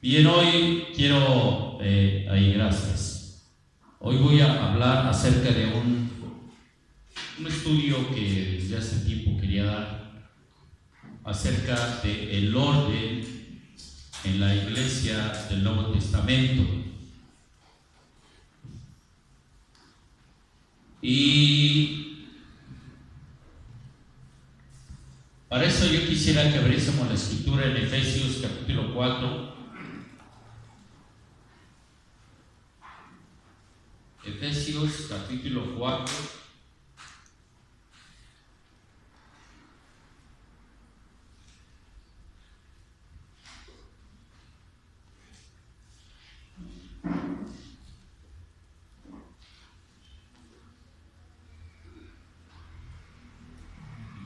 Bien, hoy quiero, gracias. Hoy voy a hablar acerca de un estudio que desde hace tiempo quería dar acerca del orden en la iglesia del Nuevo Testamento. Y para eso yo quisiera que abriésemos la escritura en Efesios capítulo 4. Efesios capítulo 4.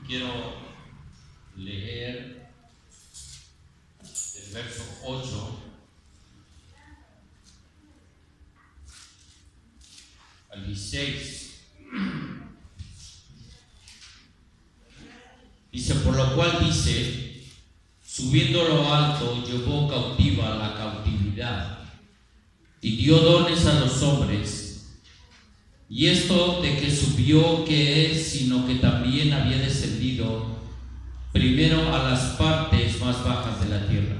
Quiero leer el verso 8 al 16. Dice, por lo cual dice, subiendo a lo alto, llevó cautiva la cautividad y dio dones a los hombres. Y esto de que subió, que es, sino que también había descendido primero a las partes más bajas de la tierra.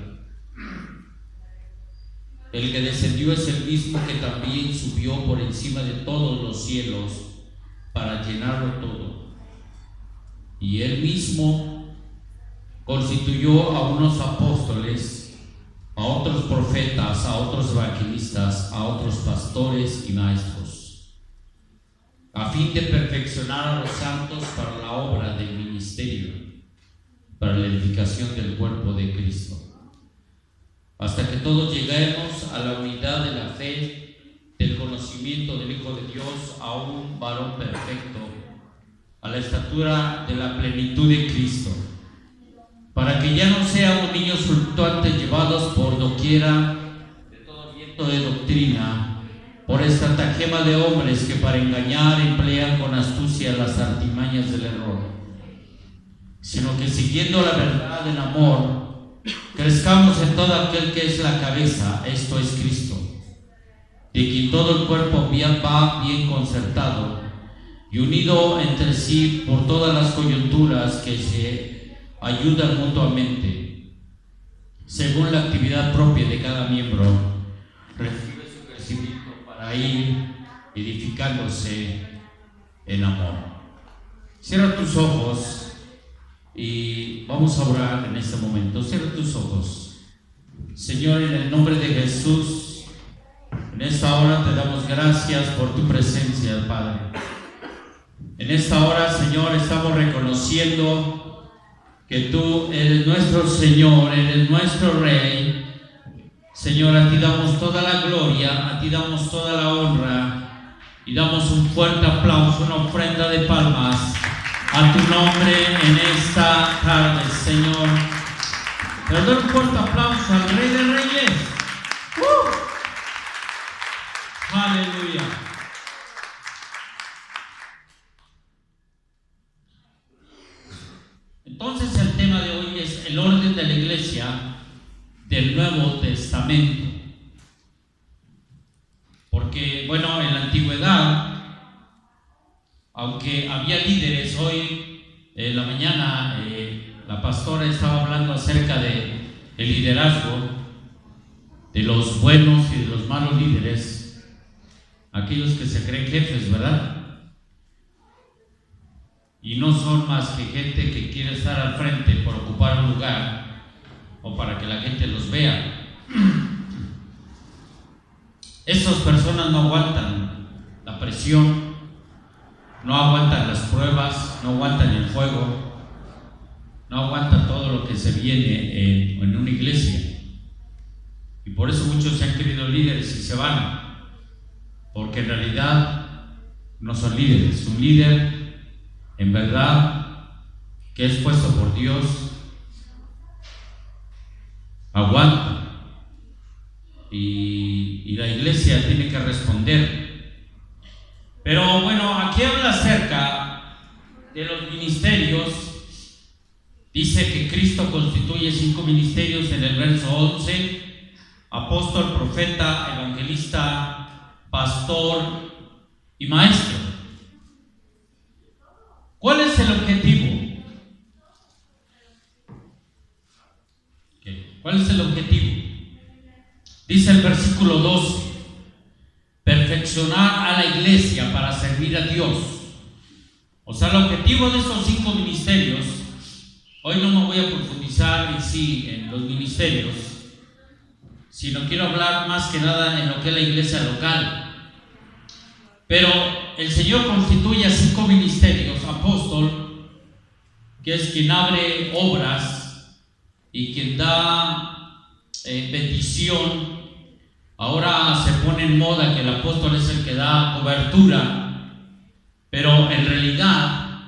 El que descendió es el mismo que también subió por encima de todos los cielos para llenarlo todo. Y él mismo constituyó a unos apóstoles, a otros profetas, a otros evangelistas, a otros pastores y maestros, a fin de perfeccionar a los santos para la obra del ministerio, para la edificación del cuerpo de Cristo, hasta que todos lleguemos a la unidad de la fe, del conocimiento del Hijo de Dios, a un varón perfecto, a la estatura de la plenitud de Cristo, para que ya no seamos niños fluctuantes llevados por doquiera de todo viento de doctrina, por estratagema de hombres que para engañar emplean con astucia las artimañas del error, sino que siguiendo la verdad en amor, crezcamos en todo aquel que es la cabeza, esto es Cristo, de quien todo el cuerpo va bien concertado y unido entre sí por todas las coyunturas que se ayudan mutuamente, según la actividad propia de cada miembro, recibe su crecimiento para ir edificándose en amor. Cierra tus ojos y vamos a orar en este momento. Cierra tus ojos. Señor, en el nombre de Jesús, en esta hora te damos gracias por tu presencia, Padre. En esta hora, Señor, estamos reconociendo que tú eres nuestro Señor, eres nuestro Rey. Señor, a ti damos toda la gloria, a ti damos toda la honra y damos un fuerte aplauso, una ofrenda de palmas a tu nombre en esta tarde, Señor. Le doy un fuerte aplauso al Rey de Reyes. Aleluya. Entonces el tema de hoy es el orden de la iglesia del Nuevo Testamento. Porque, bueno, en la antigüedad, aunque había líderes, hoy en la mañana la pastora estaba hablando acerca de el liderazgo, de los buenos y de los malos líderes, aquellos que se creen jefes, ¿verdad? Y no son más que gente que quiere estar al frente por ocupar un lugar o para que la gente los vea. Estas personas no aguantan la presión, no aguantan las pruebas, no aguantan el fuego, no aguantan todo lo que se viene en una iglesia. Y por eso muchos se han querido líderes y se van, porque en realidad no son líderes. Un líder, en verdad, que es puesto por Dios, aguanta, y la iglesia tiene que responder. Pero bueno, aquí habla acerca de los ministerios. Dice que Cristo constituye 5 ministerios en el verso 11, apóstol, profeta, evangelista, pastor y maestro. ¿Cuál es el objetivo? ¿Cuál es el objetivo? Dice el versículo 12: perfeccionar a la iglesia para servir a Dios. O sea, el objetivo de estos 5 ministerios, hoy no me voy a profundizar en sí en los ministerios, sino quiero hablar más que nada en lo que es la iglesia local. Pero el Señor constituye a 5 ministerios: apóstol, que es quien abre obras y quien da bendición. Ahora se pone en moda que el apóstol es el que da cobertura, pero en realidad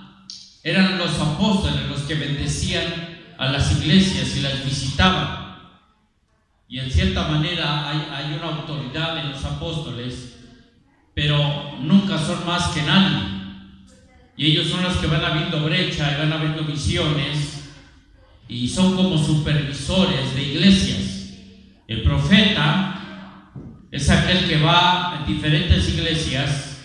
eran los apóstoles los que bendecían a las iglesias y las visitaban. Y en cierta manera hay una autoridad en los apóstoles, pero nunca son más que nadie. Y ellos son los que van abriendo brecha y van abriendo misiones, y son como supervisores de iglesias. El profeta es aquel que va en diferentes iglesias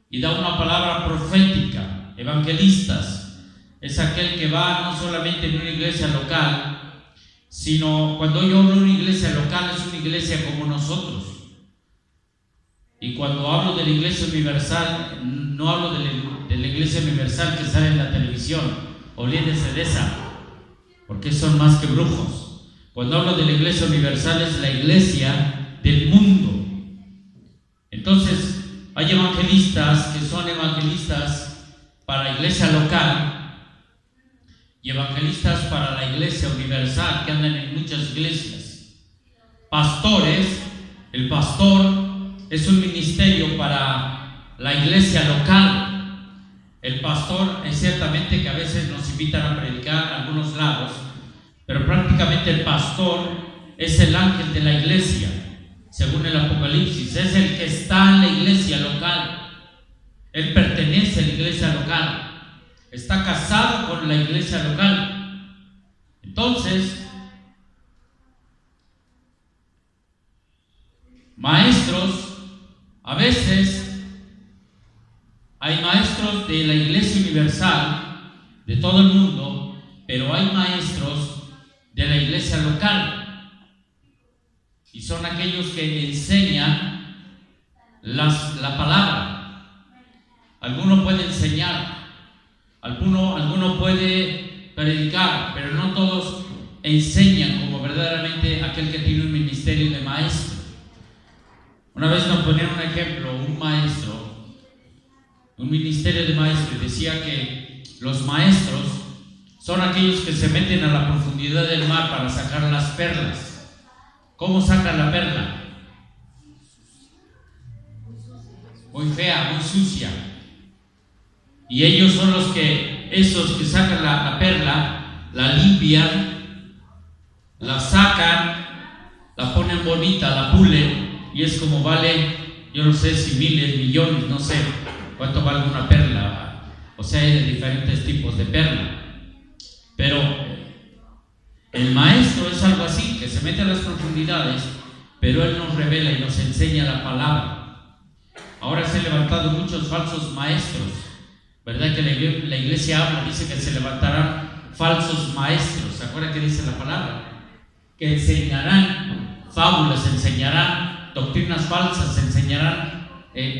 y da una palabra profética. Evangelistas es aquel que va no solamente en una iglesia local, sino cuando yo hablo de una iglesia local, es una iglesia como nosotros. Y cuando hablo de la iglesia universal, no hablo de la iglesia universal que sale en la televisión. Olvídense de esa, porque son más que brujos. Cuando hablo de la iglesia universal, es la iglesia del mundo. Entonces, hay evangelistas que son evangelistas para la iglesia local y evangelistas para la iglesia universal, que andan en muchas iglesias. Pastores, el pastor es un ministerio para la iglesia local. El pastor es ciertamente que a veces nos invitan a predicar a algunos lados, pero prácticamente el pastor es el ángel de la iglesia. Según el Apocalipsis, es el que está en la iglesia local. Él pertenece a la iglesia local, está casado con la iglesia local. Entonces, maestros, a veces hay maestros de la iglesia universal, de todo el mundo, pero hay maestros de la iglesia local. Y son aquellos que enseñan la palabra. Alguno puede enseñar, alguno puede predicar, pero no todos enseñan como verdaderamente aquel que tiene un ministerio de maestro. Una vez nos ponían un ejemplo, un maestro, un ministerio de maestro, y decía que los maestros son aquellos que se meten a la profundidad del mar para sacar las perlas. ¿Cómo sacan la perla? Muy fea, muy sucia. Y ellos son esos que sacan la perla, la limpian, la sacan, la ponen bonita, la pulen, y es como vale, yo no sé si miles, millones, no sé cuánto vale una perla. O sea, hay de diferentes tipos de perla. Pero el maestro es algo así, que se mete a las profundidades, pero él nos revela y nos enseña la palabra. Ahora se han levantado muchos falsos maestros, ¿verdad? Que la iglesia habla, dice que se levantarán falsos maestros. ¿Se acuerdan que dice la palabra? Que enseñarán fábulas, enseñarán doctrinas falsas, enseñarán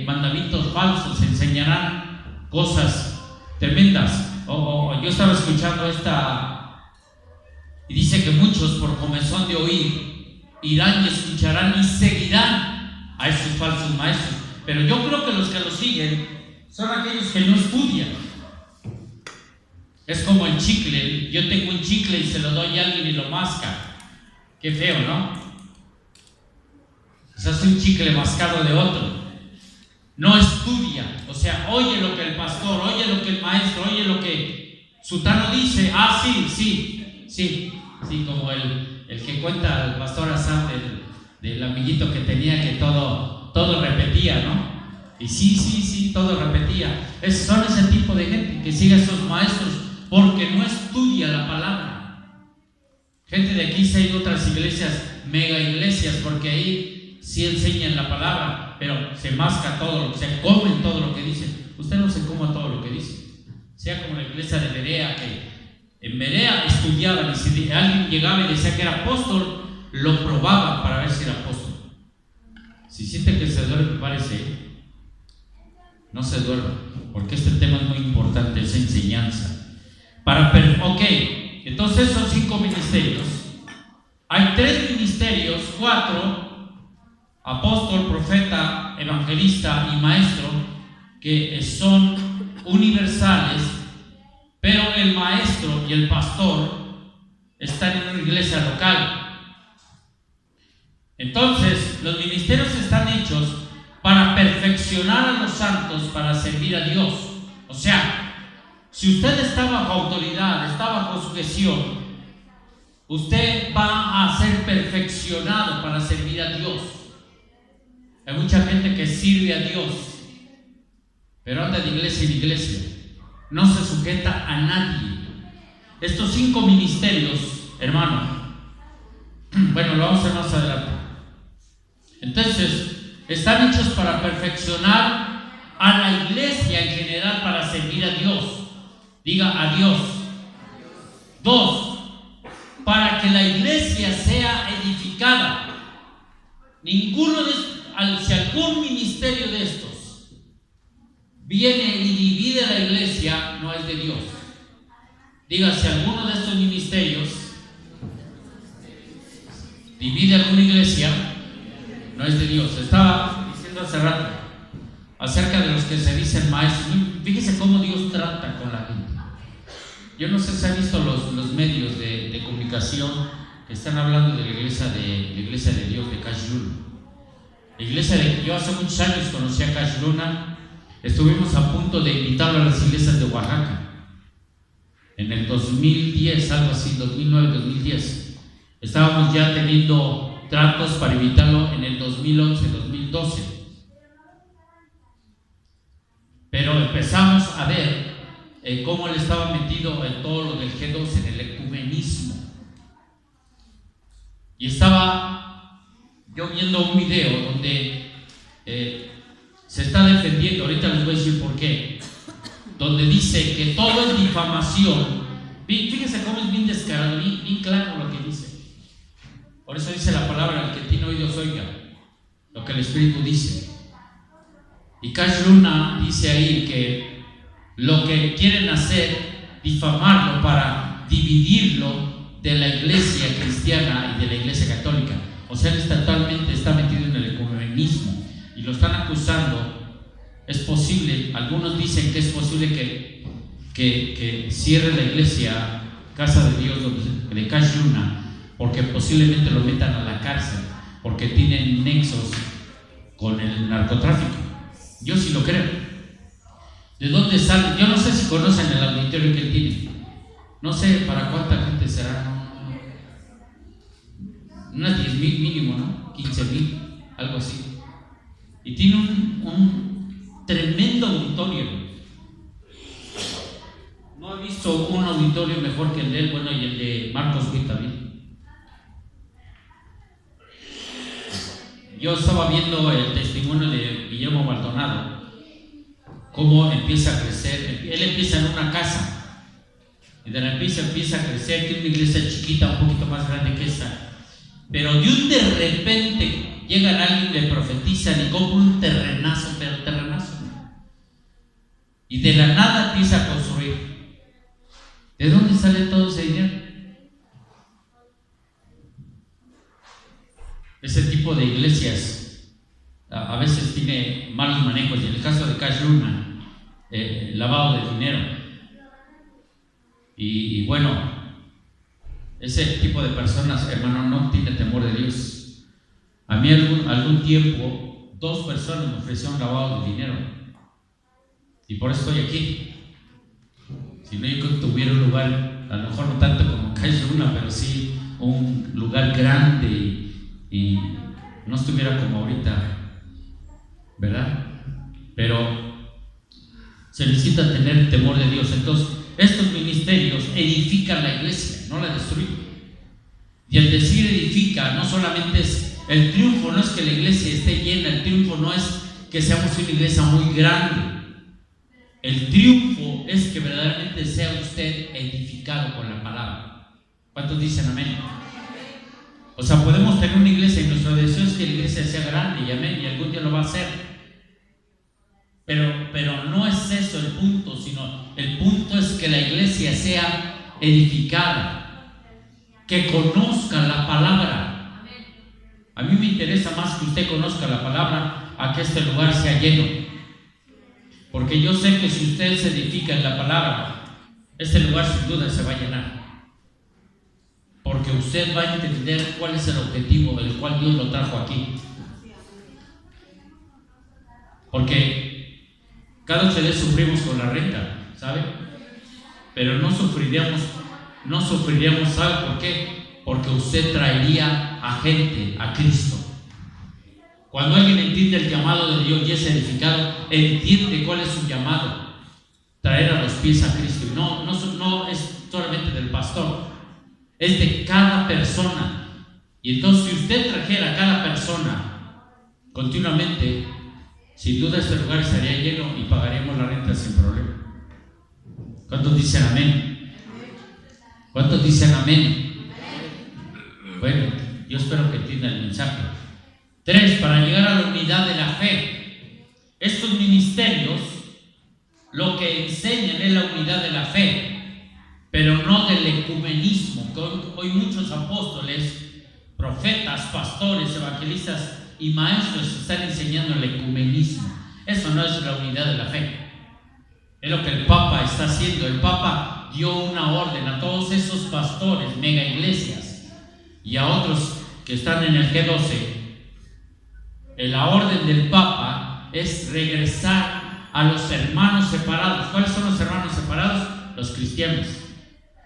mandamientos falsos, enseñarán cosas tremendas. Yo estaba escuchando y dice que muchos por comezón de oír irán y escucharán y seguirán a esos falsos maestros. Pero yo creo que los siguen son aquellos que no estudian. Es como el chicle. Yo tengo un chicle y se lo doy a alguien y lo masca. Qué feo, ¿no? Se hace un chicle mascado de otro. No estudia. O sea, oye lo que el pastor, oye lo que el maestro, oye lo que sutano dice. Ah, sí, como el que cuenta el pastor Asaf del amiguito que tenía que todo repetía, ¿no? Y sí, todo repetía. Son ese tipo de gente que sigue a esos maestros porque no estudia la palabra. Gente de aquí se ha ido a otras iglesias, mega iglesias, porque ahí sí enseñan la palabra, pero se masca todo, se comen todo lo que dicen. Usted no se coma todo lo que dice. Sea como la iglesia de Berea, que en Berea estudiaban, y si alguien llegaba y decía que era apóstol, lo probaban para ver si era apóstol. Si siente que se duerme, parece, no se duerma, porque este tema es muy importante, esa enseñanza. Ok, entonces son 5 ministerios. Hay 3 ministerios, 4, apóstol, profeta, evangelista y maestro, que son universales, pero el maestro y el pastor están en una iglesia local. Entonces, los ministerios están hechos para perfeccionar a los santos para servir a Dios. O sea, si usted está bajo autoridad, está bajo sujeción, usted va a ser perfeccionado para servir a Dios. Hay mucha gente que sirve a Dios, pero anda de iglesia en iglesia, no se sujeta a nadie. Estos 5 ministerios, hermano, bueno, lo vamos a ver más adelante. Entonces, están hechos para perfeccionar a la iglesia en general para servir a Dios. Diga a Dios. 2, para que la iglesia sea edificada. Si algún ministerio de estos viene y divide la iglesia, no es de Dios. Diga, si alguno de estos ministerios divide alguna iglesia, no es de Dios. Estaba diciendo hace rato acerca de los que se dicen maestros. Fíjese cómo Dios trata con la gente. Yo no sé si han visto los medios de comunicación que están hablando de la iglesia de Dios de Cash Luna. Yo hace muchos años conocí a Cash Luna. Estuvimos a punto de invitarlo a las iglesias de Oaxaca en el 2010, algo así, 2009-2010. Estábamos ya teniendo tratos para invitarlo en el 2011-2012. Pero empezamos a ver cómo él estaba metido en todo lo del G2, en el ecumenismo. Y estaba yo viendo un video donde se está defendiendo, ahorita les voy a decir por qué, donde dice que todo es difamación. Fíjense cómo es bien descarado, bien claro lo que dice. Por eso dice la palabra: el que tiene oídos oiga lo que el Espíritu dice. Y Cash Luna dice ahí que lo que quieren hacer, difamarlo para dividirlo de la iglesia cristiana y de la iglesia católica. O sea, él totalmente está metido en el ecumenismo y lo están acusando. Es posible, algunos dicen que es posible que cierre la iglesia Casa de Dios de Cash Luna, porque posiblemente lo metan a la cárcel, porque tienen nexos con el narcotráfico. Yo sí lo creo. ¿De dónde sale? Yo no sé si conocen el auditorio que él tiene. No sé para cuánta gente será. Unas 10,000 mínimo, ¿no? 15,000, algo así. Y tiene un tremendo auditorio. No he visto un auditorio mejor que el de él, bueno, y el de Marcos Witt también. Yo estaba viendo el testimonio de Guillermo Maldonado, cómo empieza a crecer. Él empieza en una casa y de repente empieza a crecer. Tiene una iglesia chiquita, un poquito más grande que esta, pero de repente llegan alguien, le profetizan y compra un terrenazo, y de la nada empieza a construir. ¿De dónde sale todo ese dinero? Ese tipo de iglesias a veces tiene malos manejos, y en el caso de Cash Luna, lavado de dinero. Y bueno, ese tipo de personas, hermano, no tiene temor de Dios. A mí algún tiempo 2 personas me ofrecieron lavado de dinero, y por eso estoy aquí. Si no, yo tuviera un lugar, a lo mejor no tanto como Cash Luna, pero sí un lugar grande y no estuviera como ahorita, ¿verdad? Pero se necesita tener temor de Dios. Entonces, estos ministerios edifican la iglesia, no la destruyen. Y el decir edifica no solamente es el triunfo, no es que la iglesia esté llena, el triunfo no es que seamos una iglesia muy grande. El triunfo es que verdaderamente sea usted edificado con la palabra. ¿Cuántos dicen amén? O sea, podemos tener una iglesia y nuestro deseo es que la iglesia sea grande, y amén, y algún día lo va a hacer. Pero no es eso el punto, sino el punto es que la iglesia sea edificada, que conozca la palabra. A mí me interesa más que usted conozca la palabra a que este lugar sea lleno. Porque yo sé que si usted se edifica en la palabra, este lugar sin duda se va a llenar. Porque usted va a entender cuál es el objetivo del cual Dios lo trajo aquí. Porque cada 8 días sufrimos con la renta, ¿sabe? Pero no sufriríamos, ¿sabe por qué? Porque usted traería a gente a Cristo. Cuando alguien entiende el llamado de Dios y es edificado, entiende cuál es su llamado: traer a los pies a Cristo. Y no es solamente del pastor, es de cada persona. Y entonces, si usted trajera a cada persona continuamente, sin duda este lugar estaría lleno y pagaríamos la renta sin problema. ¿Cuántos dicen amén? ¿Cuántos dicen amén? Bueno, yo espero que entiendan el mensaje. 3, para llegar a la unidad de la fe. Estos ministerios lo que enseñan es la unidad de la fe, pero no del ecumenismo. Hoy muchos apóstoles, profetas, pastores, evangelistas y maestros están enseñando el ecumenismo. Eso no es la unidad de la fe. Es lo que el Papa está haciendo. El Papa dio una orden a todos esos pastores, mega iglesias, y a otros que están en el G12. La orden del Papa es regresar a los hermanos separados. ¿Cuáles son los hermanos separados? Los cristianos,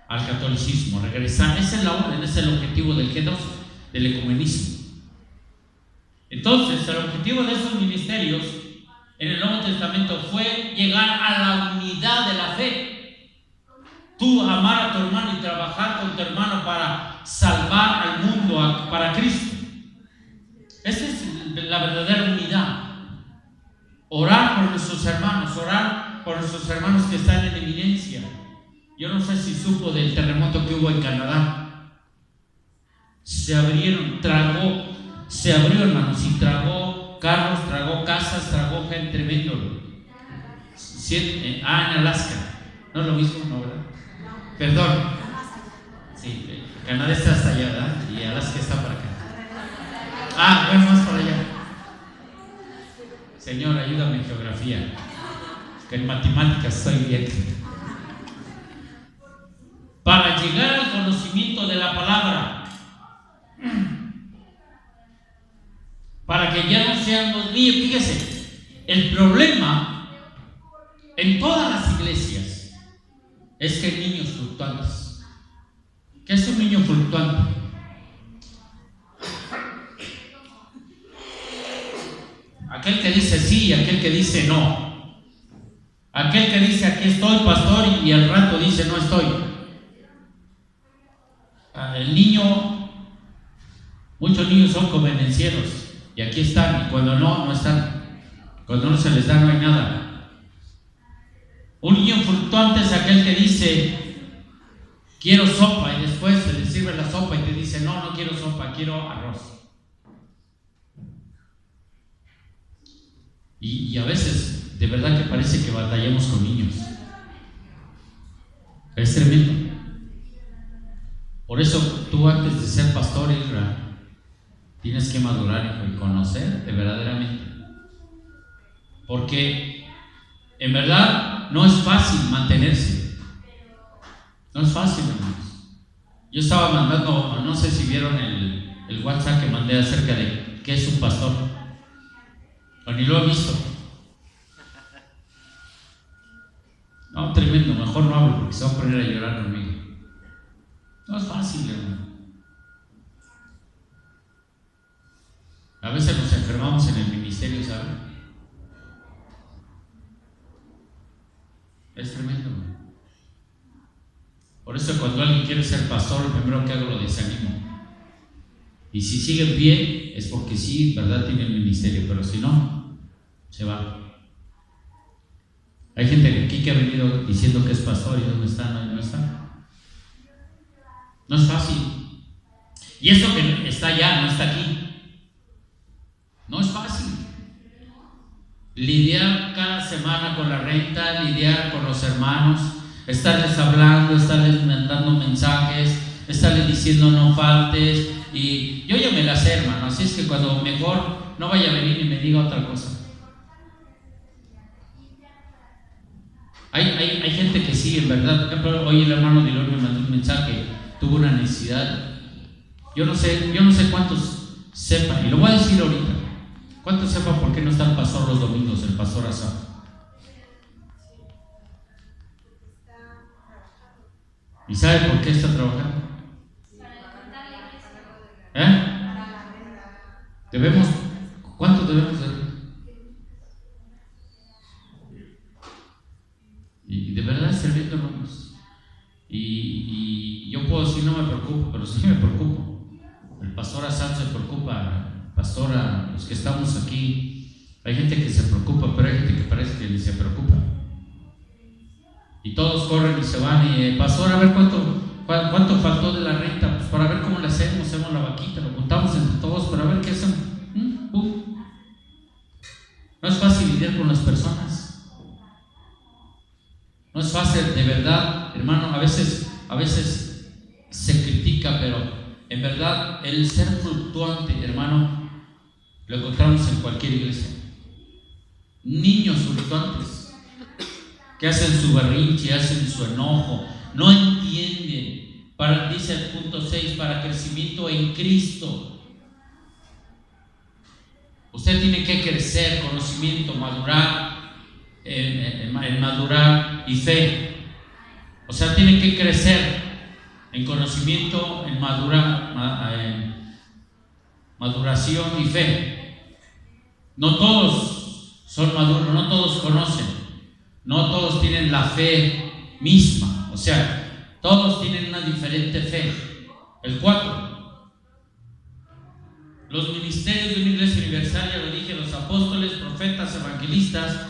al catolicismo. Regresar, esa es la orden, ese es el objetivo del G12, del ecumenismo. Entonces, el objetivo de esos ministerios en el Nuevo Testamento fue llegar a la unidad de la fe. Tú amar a tu hermano y trabajar con tu hermano para salvar al mundo para Cristo. Esa es la verdadera unidad. Orar por nuestros hermanos que están en eminencia. Yo no sé si supo del terremoto que hubo en Canadá. Se abrió, hermanos, y tragó carros, tragó casas, tragó gente tremendo. En Alaska. No es lo mismo, ¿no, verdad? Perdón. Sí, Canadá está hasta allá, ¿verdad? Y Alaska está para acá. Bueno, más para allá. Señor, ayúdame en geografía, que en matemáticas estoy bien. Para llegar al conocimiento de la palabra, para que ya no seamos niños. Fíjese, el problema en todas las iglesias es que hay niños fluctuantes. ¿Qué es un niño fluctuante? Aquel que dice sí y aquel que dice no. Aquel que dice aquí estoy, pastor, y al rato dice no estoy. El niño, muchos niños son convenencieros y aquí están, y cuando no están. Cuando no se les da, no hay nada. Un niño fluctuante es aquel que dice quiero sopa, y después se le sirve la sopa y te dice no quiero sopa, quiero arroz. Y a veces de verdad que parece que batallamos con niños. Es tremendo. Por eso tú, antes de ser pastor, Israel, tienes que madurar y conocerte verdaderamente. Porque en verdad no es fácil mantenerse. No es fácil, hermanos. Yo estaba mandando, no sé si vieron el WhatsApp que mandé acerca de qué es un pastor. O ni lo he visto. No, tremendo, mejor no hablo porque se va a poner a llorar conmigo. No es fácil, hermano. A veces nos enfermamos en el ministerio, ¿saben? Es tremendo. Por eso cuando alguien quiere ser pastor, lo primero que hago lo desanimo. Y si siguen bien, es porque sí, ¿verdad? Tienen ministerio, pero si no, se va. Hay gente aquí que ha venido diciendo que es pastor y ¿dónde está? No está. No es fácil. Y eso que está allá, no está aquí. No es fácil. Lidiar cada semana con la renta, lidiar con los hermanos, estarles hablando, estarles mandando mensajes, estarles diciendo no faltes. Y yo ya me la sé, hermano, así es que cuando mejor no vaya a venir y me diga otra cosa. Hay gente que sí, en verdad. Por ejemplo, hoy el hermano Dilor me mandó un mensaje, tuvo una necesidad. Yo no sé cuántos sepan, y lo voy a decir ahorita. ¿Cuántos sepan por qué no está el pastor los domingos, el pastor Asaf? ¿Y sabe por qué está trabajando? ¿Cuánto debemos de? Y de verdad sirviendo, hermanos. Y yo puedo decir no me preocupo, pero sí me preocupo. El pastor Asaf se preocupa, pastora, los que estamos aquí. Hay gente que se preocupa, pero hay gente que parece que ni se preocupa. Y todos corren y se van y pastor, a ver cuánto faltó de la renta, pues para ver cómo le hacemos la vaquita, lo contamos entre todos, pero a ver qué hacemos. No es fácil lidiar con las personas. No es fácil, de verdad, hermano. A veces se critica, pero en verdad el ser fluctuante, hermano, lo encontramos en cualquier iglesia. Niños fluctuantes que hacen su berrinche, hacen su enojo, no entienden. Dice el punto 6, para crecimiento en Cristo. Usted tiene que crecer, conocimiento, madurar, en madurar y fe. O sea, tiene que crecer en conocimiento, en maduración y fe. No todos son maduros, no todos conocen, no todos tienen la fe misma. O sea, todos tienen una diferente fe. El 4. Los ministerios de una iglesia universal, ya lo dije, los apóstoles, profetas, evangelistas,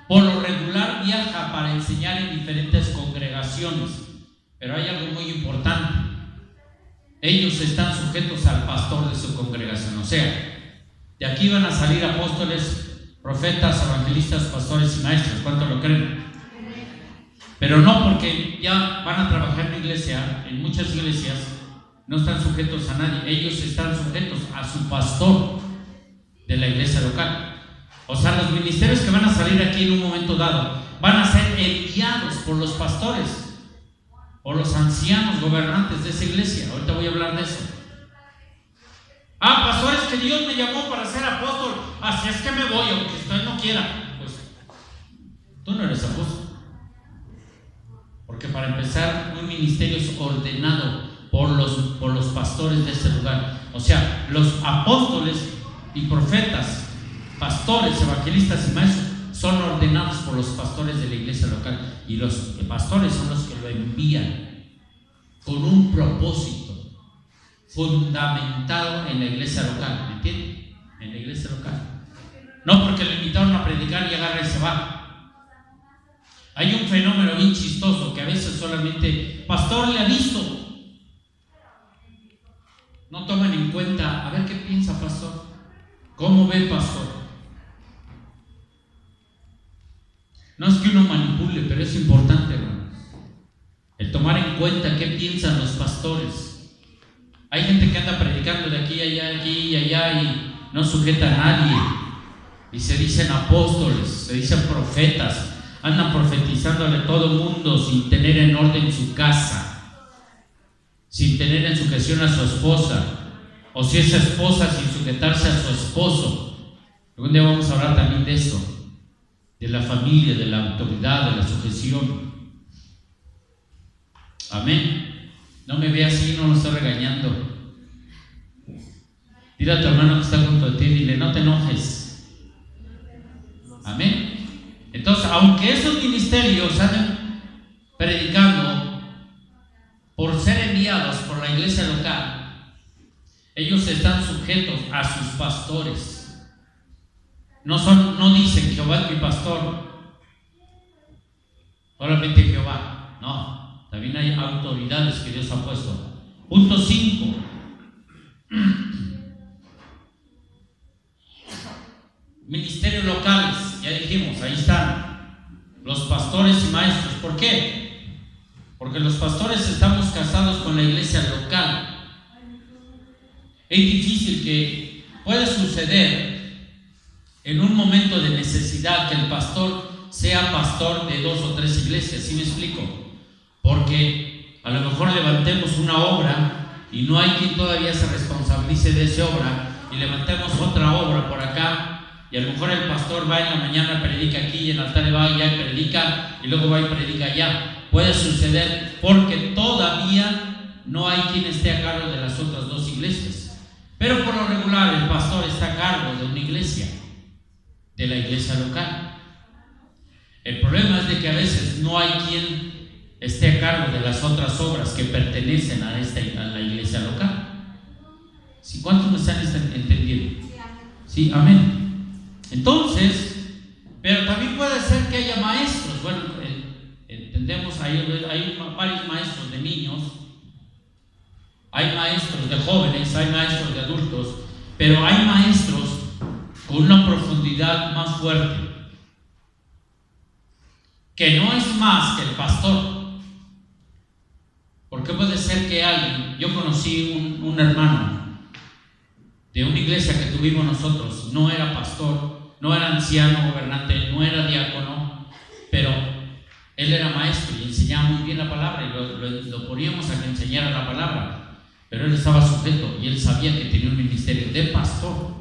por lo regular viaja para enseñar en diferentes congregaciones. Pero hay algo muy importante. Ellos están sujetos al pastor de su congregación. O sea, de aquí van a salir apóstoles, profetas, evangelistas, pastores y maestros. ¿Cuánto lo creen? Pero no porque ya van a trabajar en una iglesia, en muchas iglesias no están sujetos a nadie. Ellos están sujetos a su pastor de la iglesia local. O sea, los ministerios que van a salir aquí en un momento dado van a ser enviados por los pastores o los ancianos gobernantes de esa iglesia. Ahorita voy a hablar de eso. Pastores, que Dios me llamó para ser apóstol, así es que me voy, aunque usted no quiera. Pues tú no eres apóstol, porque para empezar un ministerio es ordenado por los pastores de ese lugar. O sea, los apóstoles y profetas, pastores, evangelistas y maestros son ordenados por los pastores de la iglesia local, y los pastores son los que lo envían con un propósito fundamentado en la iglesia local. ¿Me entienden? En la iglesia local. No porque lo invitaron a predicar y agarra y se va. Hay un fenómeno bien chistoso que a veces solamente pastor le ha visto. No toman en cuenta, a ver qué piensa pastor, cómo ve pastor. No es que uno manipule, pero es importante, hermano, el tomar en cuenta qué piensan los pastores. Hay gente que anda predicando de aquí y allá y no sujeta a nadie, y se dicen apóstoles, se dicen profetas, andan profetizándole a todo el mundo sin tener en orden su casa, sin tener en sujeción a su esposa, o si es esposa, sin sujetarse a su esposo. Algún día vamos a hablar también de eso, de la familia, de la autoridad, de la sujeción. Amén. No me ve así, no lo estoy regañando. Dile a tu hermano que está junto a ti, dile, no te enojes. Amén. Entonces, aunque esos ministerios anden predicando por ser enviados por la iglesia local, ellos están a sus pastores. No dicen Jehová es mi pastor, solamente Jehová. No, también hay autoridades que Dios ha puesto. Punto 5. Ministerios locales, ya dijimos, ahí están los pastores y maestros. ¿Por qué? Porque los pastores estamos casados con la iglesia local. Es difícil que pueda suceder en un momento de necesidad que el pastor sea pastor de 2 o 3 iglesias. ¿Sí me explico? Porque a lo mejor levantemos una obra y no hay quien todavía se responsabilice de esa obra, y levantemos otra obra por acá, y a lo mejor el pastor va en la mañana, predica aquí, y en el altar va allá y predica, y luego va y predica allá. Puede suceder porque todavía no hay quien esté a cargo de las otras 2 iglesias. Pero por lo regular el pastor está a cargo de una iglesia, de la iglesia local. El problema es de que a veces no hay quien esté a cargo de las otras obras que pertenecen a la iglesia local. ¿Sí? ¿Cuántos me están entendiendo? Sí, amén. Entonces, pero también puede ser que haya maestros. Bueno, entendemos, hay varios maestros de niños, hay maestros de jóvenes, hay maestros de adultos, pero hay maestros con una profundidad más fuerte, que no es más que el pastor. Porque puede ser que alguien, yo conocí un hermano de una iglesia que tuvimos nosotros, no era pastor, no era anciano, gobernante, no era diácono, pero él era maestro y enseñaba muy bien la palabra, y lo poníamos a que enseñara la palabra, pero él estaba sujeto y él sabía que tenía un ministerio de pastor.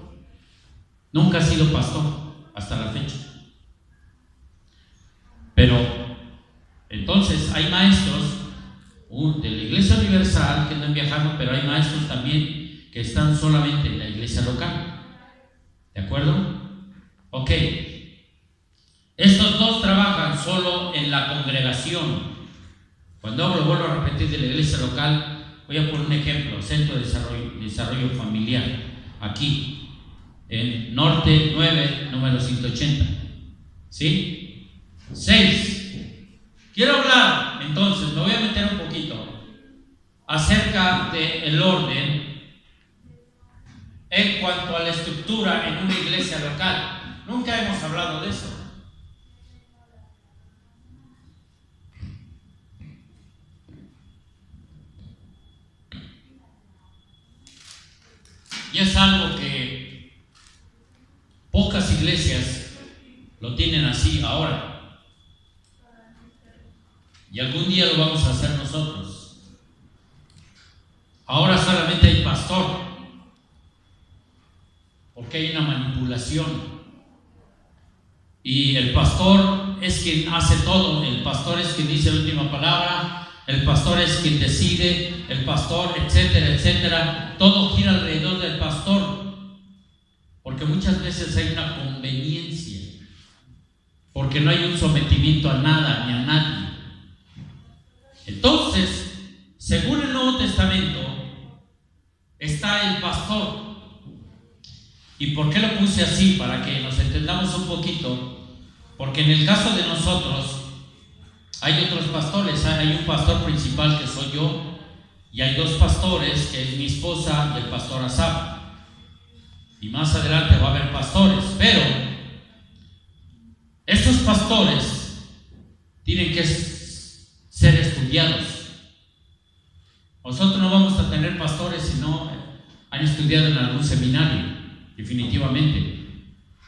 Nunca ha sido pastor hasta la fecha. Pero entonces hay maestros de la iglesia universal que andan viajando, pero hay maestros también que están solamente en la iglesia local. ¿De acuerdo? Ok. Estos 2 trabajan solo en la congregación. Cuando hablo, vuelvo a repetir, de la iglesia local, voy a poner un ejemplo: Centro de Desarrollo Familiar, aquí en Norte 9, número 180. ¿Sí? 6. Quiero hablar, entonces, me voy a meter un poquito acerca del orden en cuanto a la estructura en una iglesia local. Nunca hemos hablado de eso. Y es algo que pocas iglesias lo tienen así ahora. Y algún día lo vamos a hacer nosotros. Ahora solamente hay pastor, porque hay una manipulación. Y el pastor es quien hace todo. El pastor es quien dice la última palabra. El pastor es quien decide. El pastor, etcétera, etcétera. Todo gira alrededor del pastor, porque muchas veces hay una conveniencia, porque no hay un sometimiento a nada ni a nadie. Entonces, según el Nuevo Testamento, está el pastor. ¿Y por qué lo puse así? Para que nos entendamos un poquito. Porque en el caso de nosotros, hay otros pastores. Hay un pastor principal, que soy yo, y hay 2 pastores, que es mi esposa y el pastor Asaf. Y más adelante va a haber pastores. Pero estos pastores tienen que ser estudiados. Nosotros no vamos a tener pastores si no han estudiado en algún seminario, definitivamente,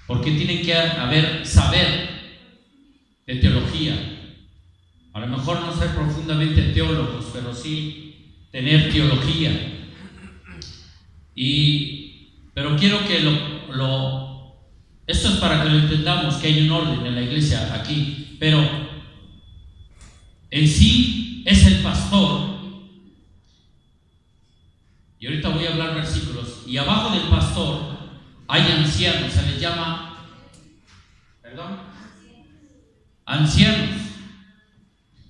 porque tienen que saber de teología. A lo mejor no ser profundamente teólogos, pero sí tener teología. Pero quiero que esto es para que lo entendamos, que hay un orden en la iglesia aquí, pero en sí es el pastor. Y ahorita voy a hablar versículos. Y abajo del pastor hay ancianos, se les llama, ancianos.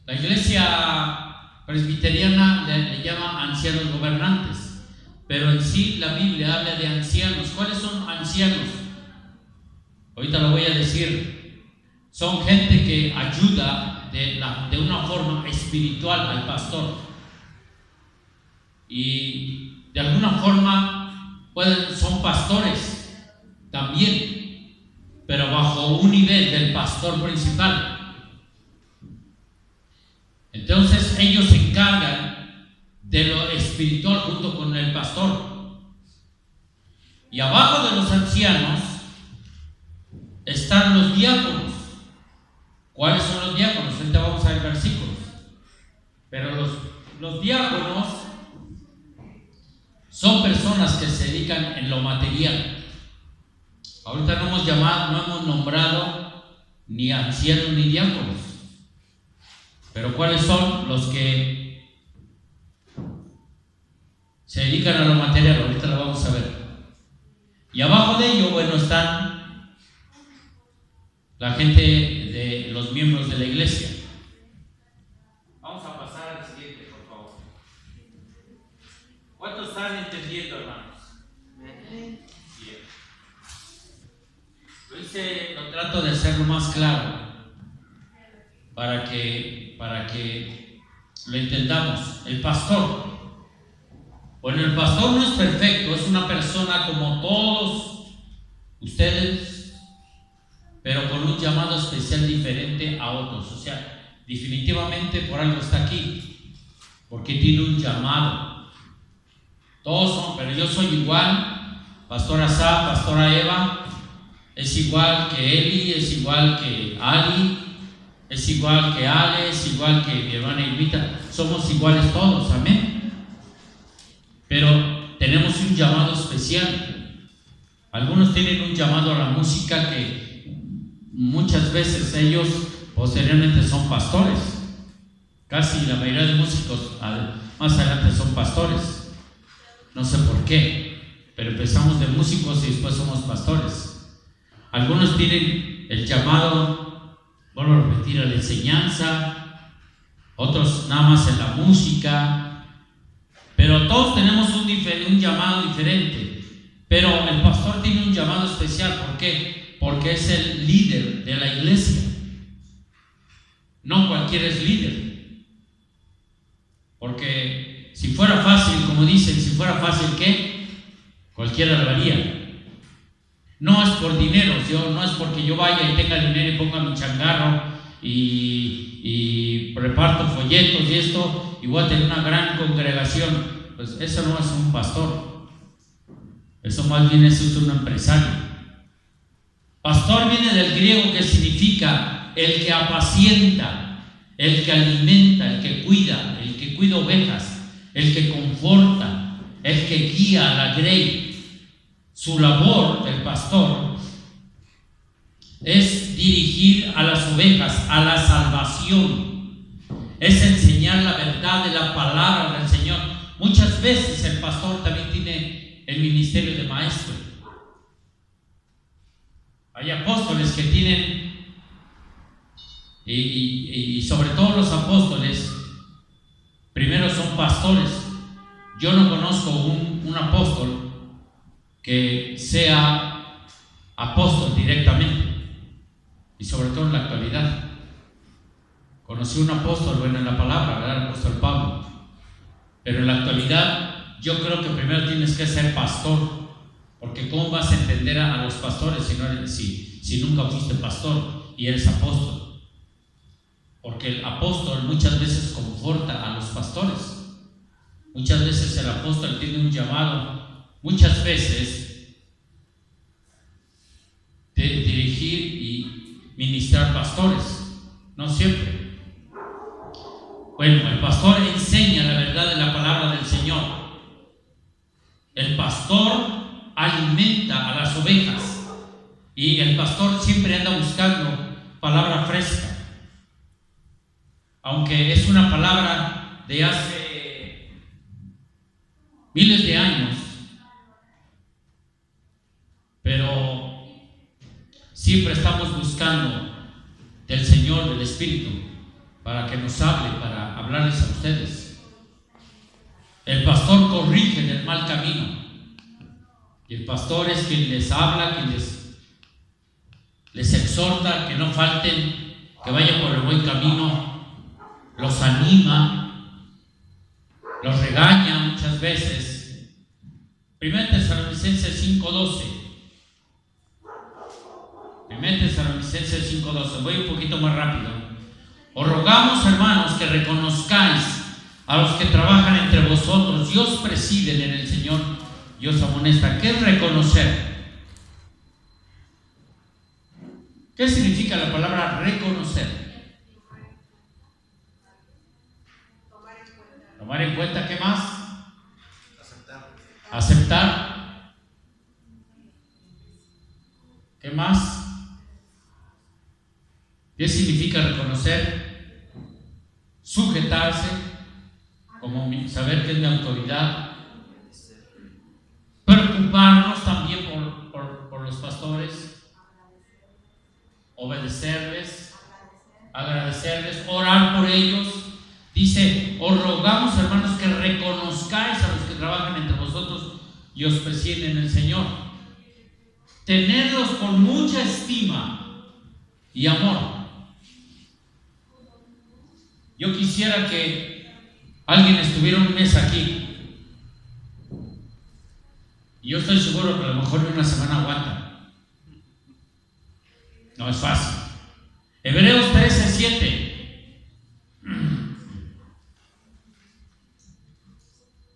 La iglesia presbiteriana le llama ancianos gobernantes. pero en sí la Biblia habla de ancianos. ¿Cuáles son ancianos? Ahorita lo voy a decir. Son gente que ayuda de una forma espiritual al pastor. Y de alguna forma son pastores también, pero bajo un nivel del pastor principal. Entonces ellos se encargan de lo espiritual junto con el pastor. Y abajo de los ancianos están los diáconos. ¿Cuáles son los diáconos? Ahorita vamos a ver versículos. Pero los diáconos son personas que se dedican en lo material. Ahorita no hemos nombrado ni ancianos ni diáconos. Pero ¿cuáles son los que se dedican a lo material? Ahorita lo vamos a ver. Y abajo de ello, están la gente de los miembros de la iglesia. Vamos a pasar al siguiente, por favor. ¿Cuántos están entendiendo, hermanos? Bien. Lo trato de hacerlo más claro para que lo entendamos. El pastor. Bueno, el pastor no es perfecto, es una persona como todos ustedes, pero con un llamado especial diferente a otros. O sea, definitivamente por algo está aquí, porque tiene un llamado. Todos son, pero yo soy igual. Pastora Sá, Pastora Eva, es igual que Eli, es igual que Ali, es igual que Ale, es igual que mi hermana Irmita. Somos iguales todos, amén. Pero tenemos un llamado especial. Algunos tienen un llamado a la música que muchas veces ellos posteriormente son pastores. Casi la mayoría de músicos más adelante son pastores. No sé por qué, pero empezamos de músicos y después somos pastores. Algunos tienen el llamado, vuelvo a repetir, a la enseñanza, otros nada más en la música. Pero todos tenemos un llamado diferente. Pero el pastor tiene un llamado especial. ¿Por qué? Porque es el líder de la iglesia. No cualquiera es líder. Porque si fuera fácil, como dicen, si fuera fácil, ¿qué? Cualquiera lo haría. No es por dinero, no es porque yo vaya y tenga dinero y ponga mi changarro y reparto folletos y esto, y voy a tener una gran congregación. Pues eso no es un pastor. Eso más bien es un empresario. Pastor viene del griego, que significa el que apacienta, el que alimenta, el que cuida ovejas, el que conforta, el que guía a la grey. Su labor del pastor es dirigir a las ovejas a la salvación, es enseñar la verdad de la palabra del Señor. Muchas veces el pastor también tiene el ministerio de maestro. Hay apóstoles que tienen, y sobre todo los apóstoles, primero son pastores. Yo no conozco un apóstol que sea apóstol directamente, y sobre todo en la actualidad. Conocí un apóstol, en la palabra, ¿verdad? El apóstol Pablo. Pero en la actualidad yo creo que primero tienes que ser pastor, porque ¿cómo vas a entender a los pastores si nunca fuiste pastor y eres apóstol? Porque el apóstol muchas veces conforta a los pastores. Muchas veces el apóstol tiene un llamado, muchas veces, de dirigir y ministrar pastores, no siempre. Bueno, el pastor enseña la verdad de la palabra del Señor. El pastor alimenta a las ovejas, y el pastor siempre anda buscando palabra fresca, aunque es una palabra de hace miles de años, pero siempre estamos buscando del Señor, del Espíritu, para que nos hable, para hablarles a ustedes. El pastor pastor corrige del mal camino. Y el pastor es quien les habla, quien les exhorta que no falten, que vayan por el buen camino, los anima, los regaña muchas veces. 1 Tesalonicenses 5:12. 1 Tesalonicenses 5:12. Voy un poquito más rápido. Os rogamos, hermanos, que reconozcáis a los que trabajan entre vosotros y os presiden en el Señor y os amonestan. ¿Qué es reconocer? ¿Qué significa la palabra reconocer? Tomar en cuenta. ¿Qué más? Aceptar. ¿Qué más? ¿Qué significa reconocer? Sujetarse, como saber que es mi autoridad. Preocuparnos también por los pastores. Obedecerles, agradecerles, orar por ellos. Dice: os rogamos, hermanos, que reconozcáis a los que trabajan entre vosotros y os presiden en el Señor. Tenerlos con mucha estima y amor. Yo quisiera que alguien estuviera un mes aquí, y yo estoy seguro que a lo mejor en una semana aguanta. No es fácil. Hebreos 13:7.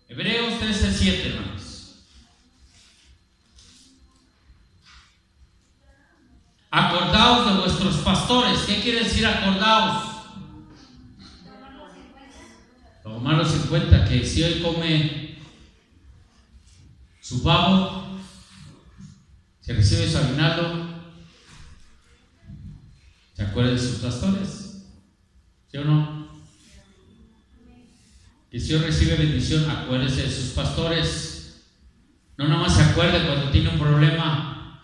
Hebreos 13:7, hermanos. Acordaos de vuestros pastores. ¿Qué quiere decir acordaos? Tomarlos en cuenta, que si hoy come su pavo, se recibe su aguinaldo, ¿se acuerda de sus pastores? ¿Sí o no? Que si hoy recibe bendición, acuérdese de sus pastores. No nada más se acuerde cuando tiene un problema.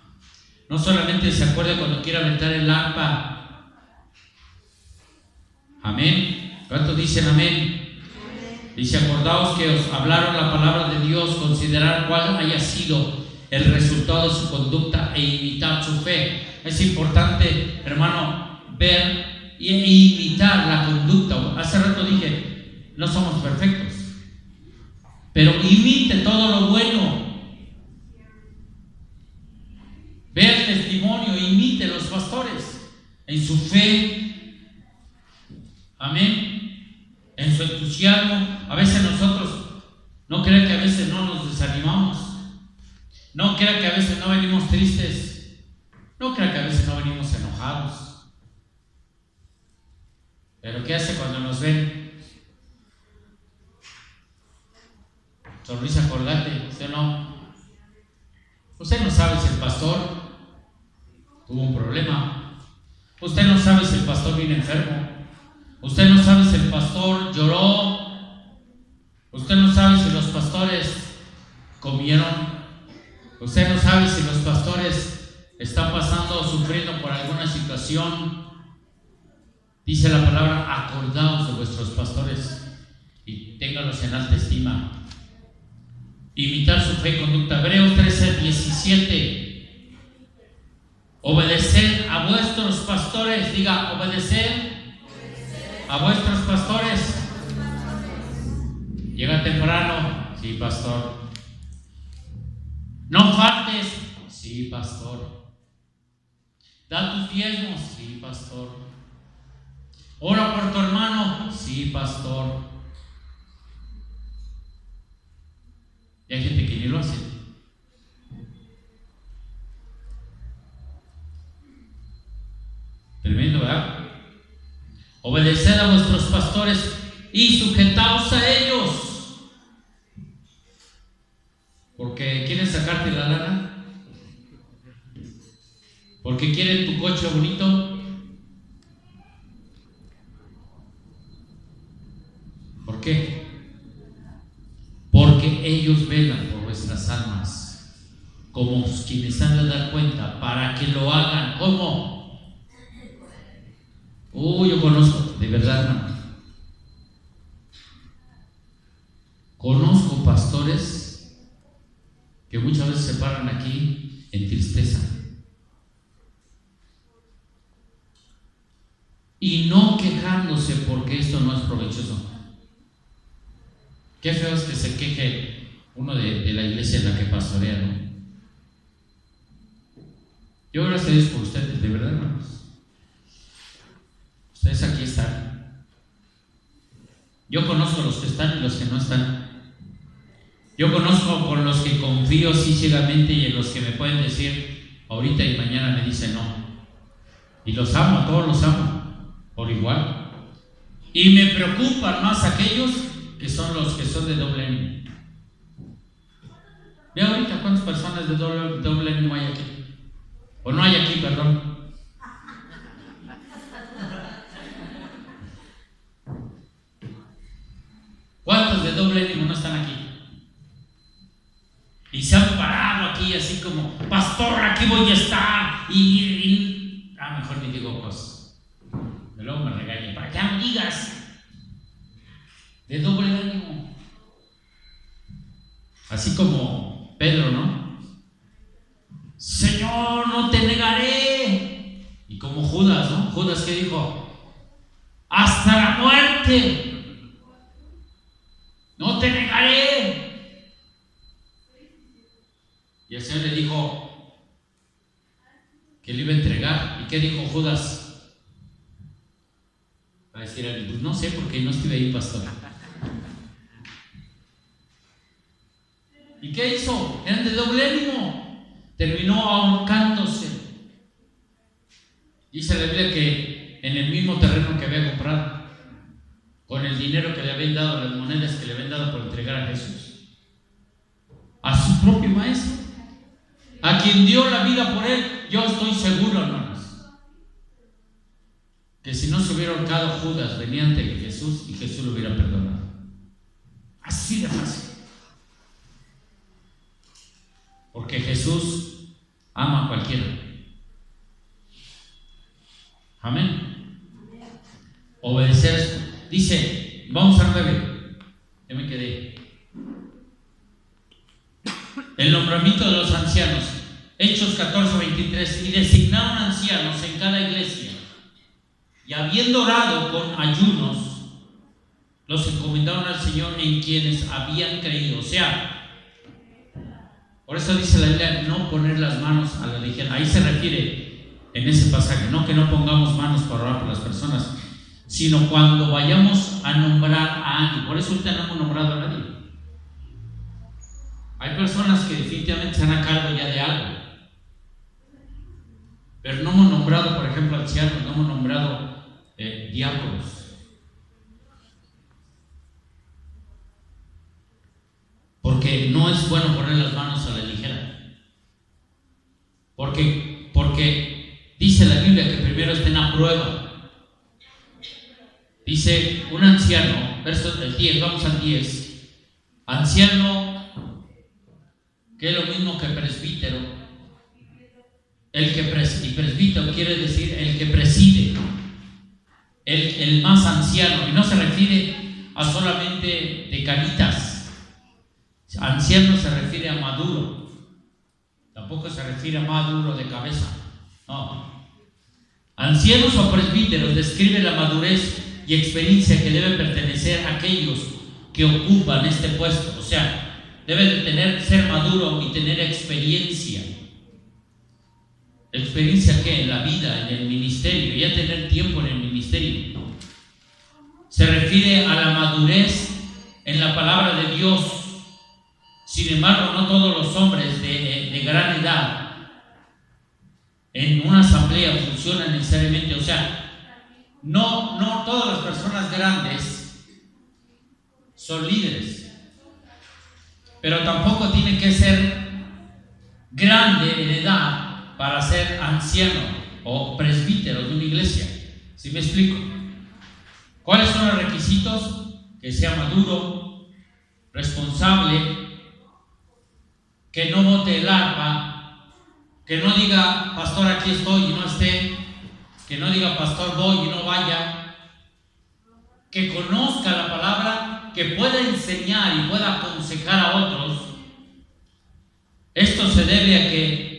No solamente se acuerde cuando quiere aventar el arpa. Amén. ¿Cuántos dicen amén? Dice: acordaos que os hablaron la palabra de Dios, considerar cuál haya sido el resultado de su conducta e imitar su fe. Es importante, hermano, ver e imitar la conducta. Hace rato dije, no somos perfectos, pero imite todo lo bueno. Ve el testimonio, imite los pastores en su fe. Amén. En su entusiasmo. A veces nosotros, no crea que a veces no nos desanimamos, no crea que a veces no venimos tristes, no crea que a veces no venimos enojados. Pero ¿qué hace cuando nos ven? Sonrisa colgate, ¿sí o no? Usted no sabe si el pastor tuvo un problema. Usted no sabe si el pastor vino enfermo. Usted no sabe si el pastor lloró. Usted no sabe si los pastores comieron. Usted no sabe si los pastores están pasando o sufriendo por alguna situación. Dice la palabra: acordaos de vuestros pastores y ténganlos en alta estima. Imitar su fe y conducta. Hebreos 13:17. Obedeced a vuestros pastores. Diga: obedeced a vuestros pastores. Llega temprano. Sí, pastor. No faltes. Sí, pastor. Da tus diezmos. Sí, pastor. Ora por tu hermano. Sí, pastor. Y hay gente que ni lo hace. Tremendo, ¿verdad? Obedeced a vuestros pastores y sujetaos a ellos. Porque quieren sacarte la lana. Porque quieren tu coche bonito. ¿Por qué? Porque ellos velan por vuestras almas, como quienes han de dar cuenta, para que lo hagan. ¿Cómo? Yo conozco, de verdad, hermano. Conozco pastores se paran aquí en tristeza. Y no quejándose porque esto no es provechoso. Qué feo es que se queje uno de la iglesia en la que pastorea, ¿no? Yo gracias a Dios por ustedes, de verdad, hermanos. Ustedes aquí están. Yo conozco a los que están y los que no están. Yo conozco con los que confío sí ciegamente y en los que me pueden decir ahorita y mañana me dicen no. Y los amo, a todos los amo por igual. Y me preocupan más aquellos que son los que son de doble ánimo. Ve ahorita cuántas personas de doble ánimo hay aquí. O no hay aquí, perdón. ¿Cuántos de doble ánimo no están aquí? Y se han parado aquí así como, pastor, aquí voy a estar. Mejor ni digo cosas. Pero luego me regañan, para que no digas. De doble ánimo. Así como Pedro, ¿no? Señor, no te negaré. Y como Judas, ¿no? Judas, ¿qué dijo? Hasta la muerte. No te negaré. Y el Señor le dijo que le iba a entregar. ¿Y qué dijo Judas? Va a decir a él, pues no sé porque no estuve ahí, pastor. ¿Y qué hizo? Eran de doble ánimo. Terminó ahorcándose. Dice la Biblia que en el mismo terreno que había comprado, con el dinero que le habían dado, las monedas que le habían dado por entregar a Jesús, a su propio maestro, a quien dio la vida por él. Yo estoy seguro, hermanos, que si no se hubiera ahorcado Judas, venía ante Jesús y Jesús lo hubiera perdonado. Así de fácil. Porque Jesús ama a cualquiera. Amén. Obedecer esto. Dice, vamos al 9. Ya me quedé. El nombramiento de los ancianos. Hechos 14:23. Y designaron ancianos en cada iglesia. Y habiendo orado con ayunos, los encomendaron al Señor en quienes habían creído. O sea, por eso dice la Biblia, no poner las manos a la ligera. Ahí se refiere en ese pasaje, no que no pongamos manos para orar por las personas, sino cuando vayamos a nombrar a alguien. Por eso ahorita no hemos nombrado a nadie. Hay personas que definitivamente están a cargo ya de algo, pero no hemos nombrado, por ejemplo, ancianos, no hemos nombrado diáconos. Porque no es bueno poner las manos a la ligera. Porque dice la Biblia que primero estén a prueba. Dice un anciano, verso del 10, vamos al 10. Anciano, que es lo mismo que presbítero. Y presbítero quiere decir el que preside, el más anciano. Y no se refiere a solamente de canitas. Anciano se refiere a maduro. Tampoco se refiere a maduro de cabeza. No. Ancianos o presbíteros describe la madurez y experiencia que debe pertenecer a aquellos que ocupan este puesto. O sea, debe de ser maduro y tener experiencia. ¿Experiencia qué? En la vida, en el ministerio, ya tener tiempo en el ministerio. Se refiere a la madurez en la palabra de Dios. Sin embargo, no todos los hombres de gran edad en una asamblea funcionan necesariamente. O sea, no todas las personas grandes son líderes, pero tampoco tiene que ser grande en edad para ser anciano o presbítero de una iglesia. ¿Sí me explico? ¿Cuáles son los requisitos? Que sea maduro, responsable, que no bote el arpa, que no diga pastor aquí estoy y no esté, que no diga pastor voy y no vaya, que conozca la palabra, que pueda enseñar y pueda aconsejar a otros, Esto se debe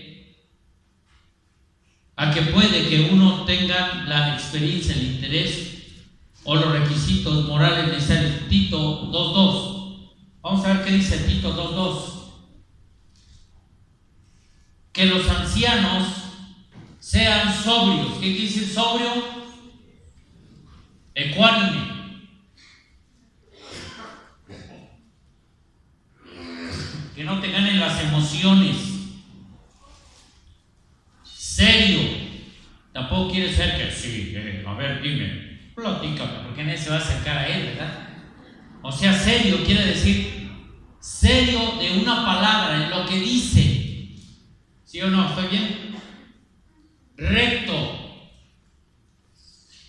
a que puede que uno tenga la experiencia, el interés o los requisitos morales necesarios. Tito 2:2. Vamos a ver qué dice Tito 2:2. Que los ancianos sean sobrios. ¿Qué quiere decir sobrio? Ecuánime. Que no te ganen las emociones. Serio. Tampoco quiere ser que sí, a ver, dime, platícame, porque nadie se va a acercar a él, ¿verdad? O sea, serio quiere decir serio de una palabra en lo que dice. ¿Sí o no? ¿Estoy bien? Recto.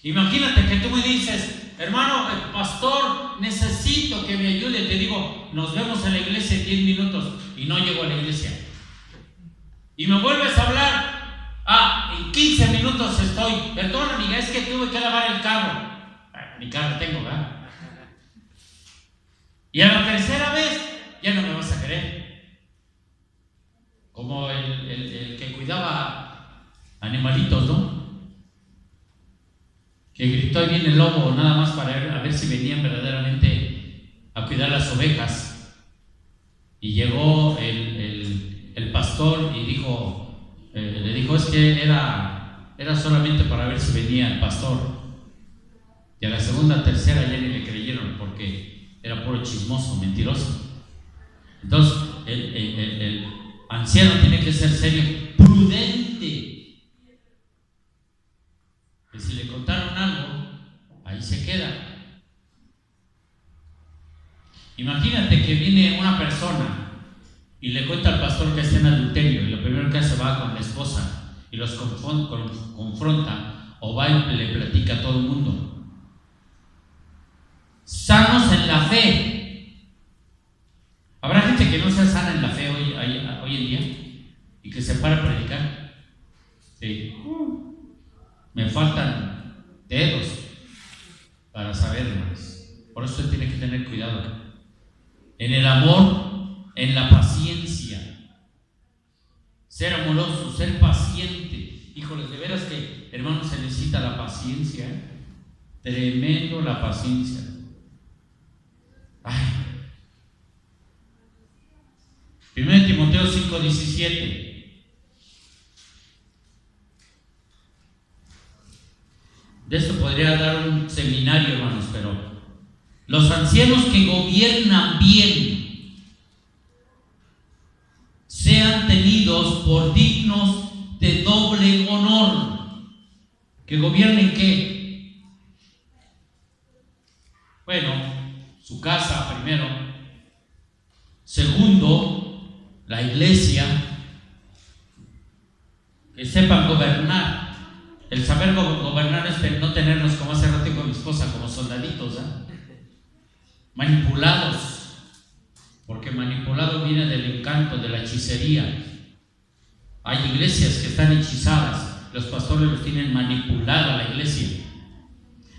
Imagínate que tú me dices, hermano, pastor, necesito que me ayude. Te digo, nos vemos en la iglesia en 10 minutos y no llego a la iglesia. Y me vuelves a hablar, en 15 minutos estoy. Perdón, amiga, es que tuve que lavar el carro. Mi carro tengo, ¿verdad? Y a la tercera vez ya no me vas a querer. Como el que cuidaba animalitos, ¿no? Que gritó ahí viene el lobo, nada más para ver si venían verdaderamente a cuidar las ovejas. Y llegó el pastor y le dijo, es que era solamente para ver si venía el pastor. Y a la segunda, tercera ya ni le creyeron porque era puro chismoso, mentiroso. Entonces, el anciano tiene que ser serio, prudente. Que si le contaron algo, ahí se queda. Imagínate que viene una persona y le cuenta al pastor que está en adulterio, y lo primero que hace va con la esposa y los confronta, o va y le platica a todo el mundo. Sanos en la fe. ¿Habrá gente que no sea sana en la fe hoy en día y que se para a predicar? Sí. Me faltan dedos para saber más. Por eso usted tiene que tener cuidado. En el amor, en la paciencia. Ser amoroso, ser paciente. Híjoles, de veras que, hermanos, se necesita la paciencia. Tremendo la paciencia. Ay. 1 Timoteo 5:17. De esto podría dar un seminario, hermanos, pero los ancianos que gobiernan bien sean tenidos por dignos de doble honor. ¿Que gobiernen qué? Bueno, su casa primero. Segundo, la iglesia. Que sepan gobernar. El saber gobernar es no tenernos, como hace rato con mi esposa, como soldaditos, manipulados, porque manipulado viene del encanto, de la hechicería. Hay iglesias que están hechizadas, los pastores los tienen manipulada la iglesia.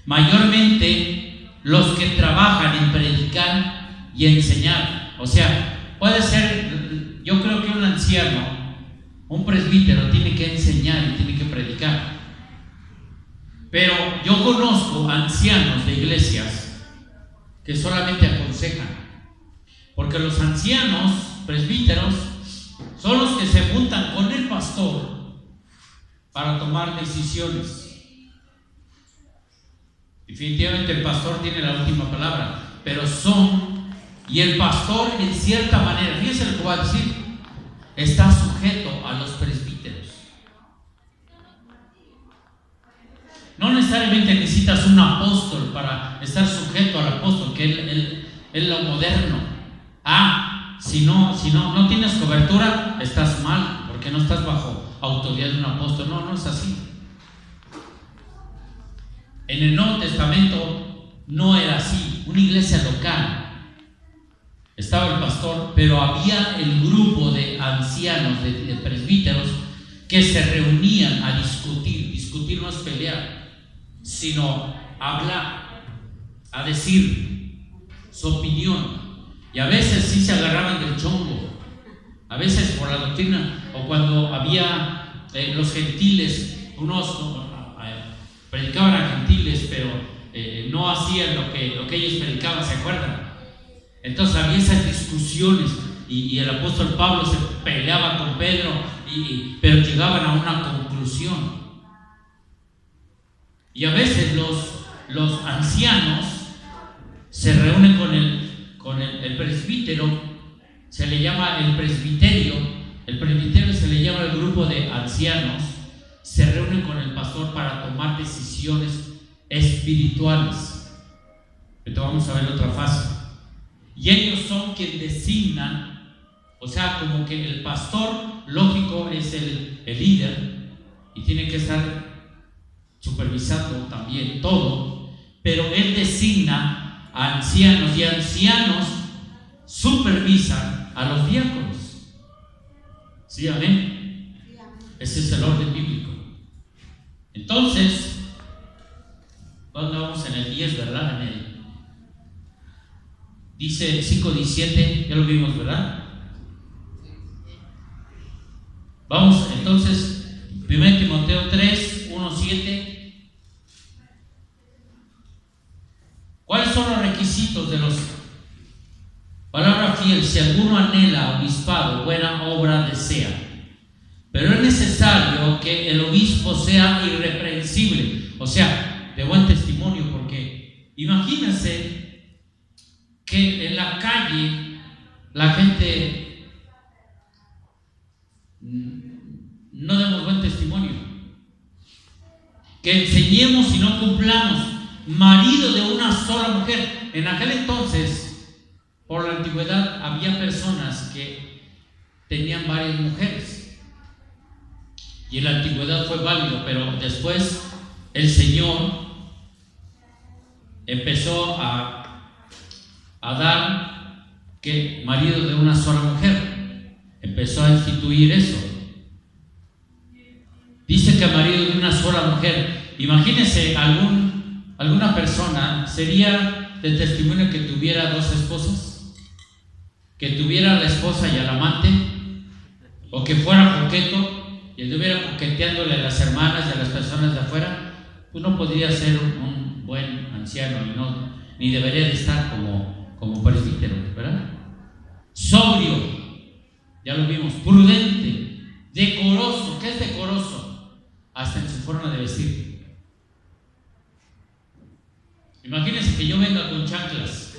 Mayormente los que trabajan en predicar y enseñar. O sea, puede ser, yo creo que un anciano, un presbítero tiene que enseñar y tiene que predicar. Pero yo conozco ancianos de iglesias que solamente aconsejan, porque los ancianos presbíteros son los que se juntan con el pastor para tomar decisiones. Definitivamente el pastor tiene la última palabra, pero y el pastor en cierta manera, fíjense lo que voy a decir, está sujeto a los presbíteros. No necesariamente necesitas un apóstol para estar sujeto al apóstol, que él es lo moderno. Si no tienes cobertura, estás mal, porque no estás bajo autoridad de un apóstol. No es así. En el Nuevo Testamento no era así. Una iglesia local, estaba el pastor, pero había el grupo de ancianos, de presbíteros, que se reunían a discutir. Discutir no es pelear, sino hablar, a decir su opinión. Y a veces sí se agarraban del chongo, A veces por la doctrina, o cuando había los gentiles, unos predicaban a gentiles, pero no hacían lo que ellos predicaban, ¿se acuerdan? Entonces había esas discusiones y el apóstol Pablo se peleaba con Pedro, pero llegaban a una conclusión. Y a veces los ancianos se reúnen con el presbítero, se le llama el presbiterio se le llama el grupo de ancianos, se reúnen con el pastor para tomar decisiones espirituales. Entonces vamos a ver otra fase. Y ellos son quienes designan, o sea, como que el pastor, lógico, es el líder y tiene que estar supervisando también todo, pero él designa a ancianos y ancianos supervisan a los diáconos. ¿Sí, amén? Ese es el orden bíblico. Entonces, ¿dónde vamos? En el 10, ¿verdad? Dice 5:17, ya lo vimos, ¿verdad? Vamos, entonces, 1 Timoteo 3, 1:7. ¿Cuáles son los requisitos de los? Palabra fiel: si alguno anhela obispado, buena obra desea. Pero es necesario que el obispo sea irreprensible, o sea, de buen testimonio, porque imagínense que en la calle la gente no demos buen testimonio, que enseñemos y no cumplamos. Marido de una sola mujer. En aquel entonces, por la antigüedad, había personas que tenían varias mujeres y en la antigüedad fue válido, pero después el Señor empezó a dar que marido de una sola mujer, empezó a instituir eso. Dice que marido de una sola mujer. Imagínense alguna persona, sería de testimonio que tuviera dos esposas, que tuviera a la esposa y al amante, o que fuera coqueto y estuviera coqueteándole a las hermanas y a las personas de afuera. Pues no podría ser un buen anciano ni debería de estar como presbítero, ¿verdad? Sobrio, ya lo vimos, prudente, decoroso. ¿Qué es decoroso? Hasta en su forma de vestir. Imagínense que yo venga con chanclas,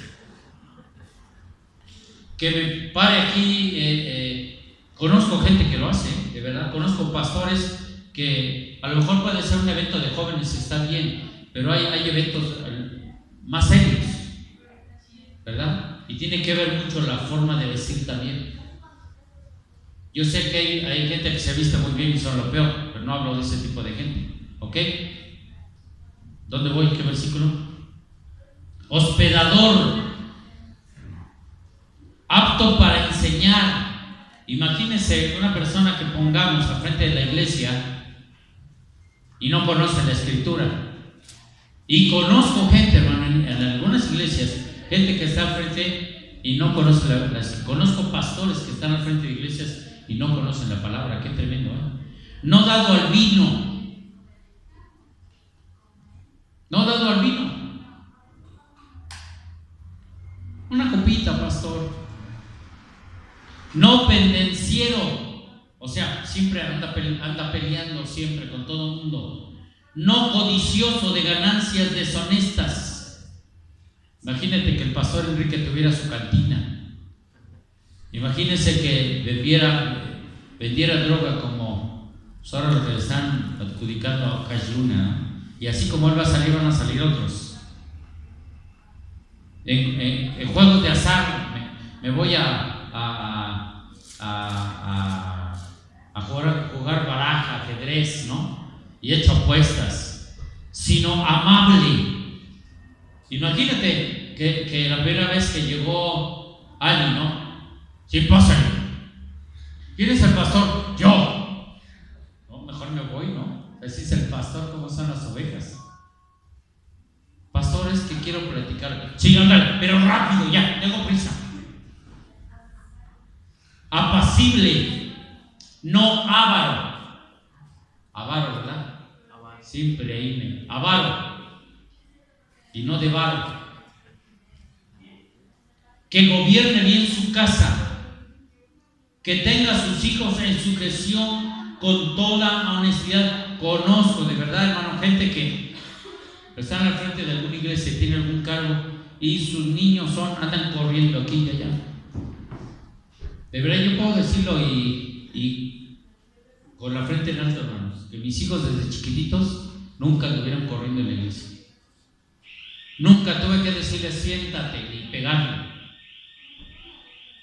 que me pare aquí. Conozco gente que lo hace, de verdad. Conozco pastores que a lo mejor puede ser un evento de jóvenes, está bien, pero hay eventos más serios, ¿verdad? Y tiene que ver mucho la forma de vestir también. Yo sé que hay gente que se viste muy bien y son lo peor, pero no hablo de ese tipo de gente, ¿ok? ¿Dónde voy? ¿Qué versículo? Hospedador, apto para enseñar. Imagínense una persona que pongamos al frente de la iglesia y no conoce la escritura. Y conozco gente, hermano, en algunas iglesias, gente que está al frente y no conoce la escritura. Conozco pastores que están al frente de iglesias y no conocen la palabra. Qué tremendo, ¿eh? No dado al vino. No dado al vino. Una copita, pastor. No pendenciero, o sea, siempre anda peleando siempre con todo el mundo. No codicioso de ganancias deshonestas. Imagínate que el pastor Enrique tuviera su cantina. Imagínense que vendiera droga como ahora lo que le están adjudicando a Cash Luna, ¿no? Y así como él va a salir, van a salir otros. En juegos de azar me voy a jugar baraja, ajedrez, ¿no? Y he hecho apuestas, sino amable. Imagínate que la primera vez que llegó alguien, ¿no? Sí, pásale. ¿Quién es el pastor? Yo. No, mejor me voy, ¿no? Así es el pastor, ¿cómo son las ovejas? Pastor, es que quiero platicar. Sí, ándale, pero rápido, ya, tengo prisa. apacible, no avaro. Avaro, ¿verdad? Siempre ahí, avaro y no de varo. Que gobierne bien su casa, que tenga a sus hijos en sujeción con toda honestidad. Conozco de verdad, hermano, gente que están al frente de alguna iglesia, tiene algún cargo y sus niños andan corriendo aquí y allá. De verdad yo puedo decirlo y con la frente en alto, hermanos, que mis hijos desde chiquititos nunca anduvieron corriendo en la iglesia. Nunca tuve que decirle siéntate y pegarle.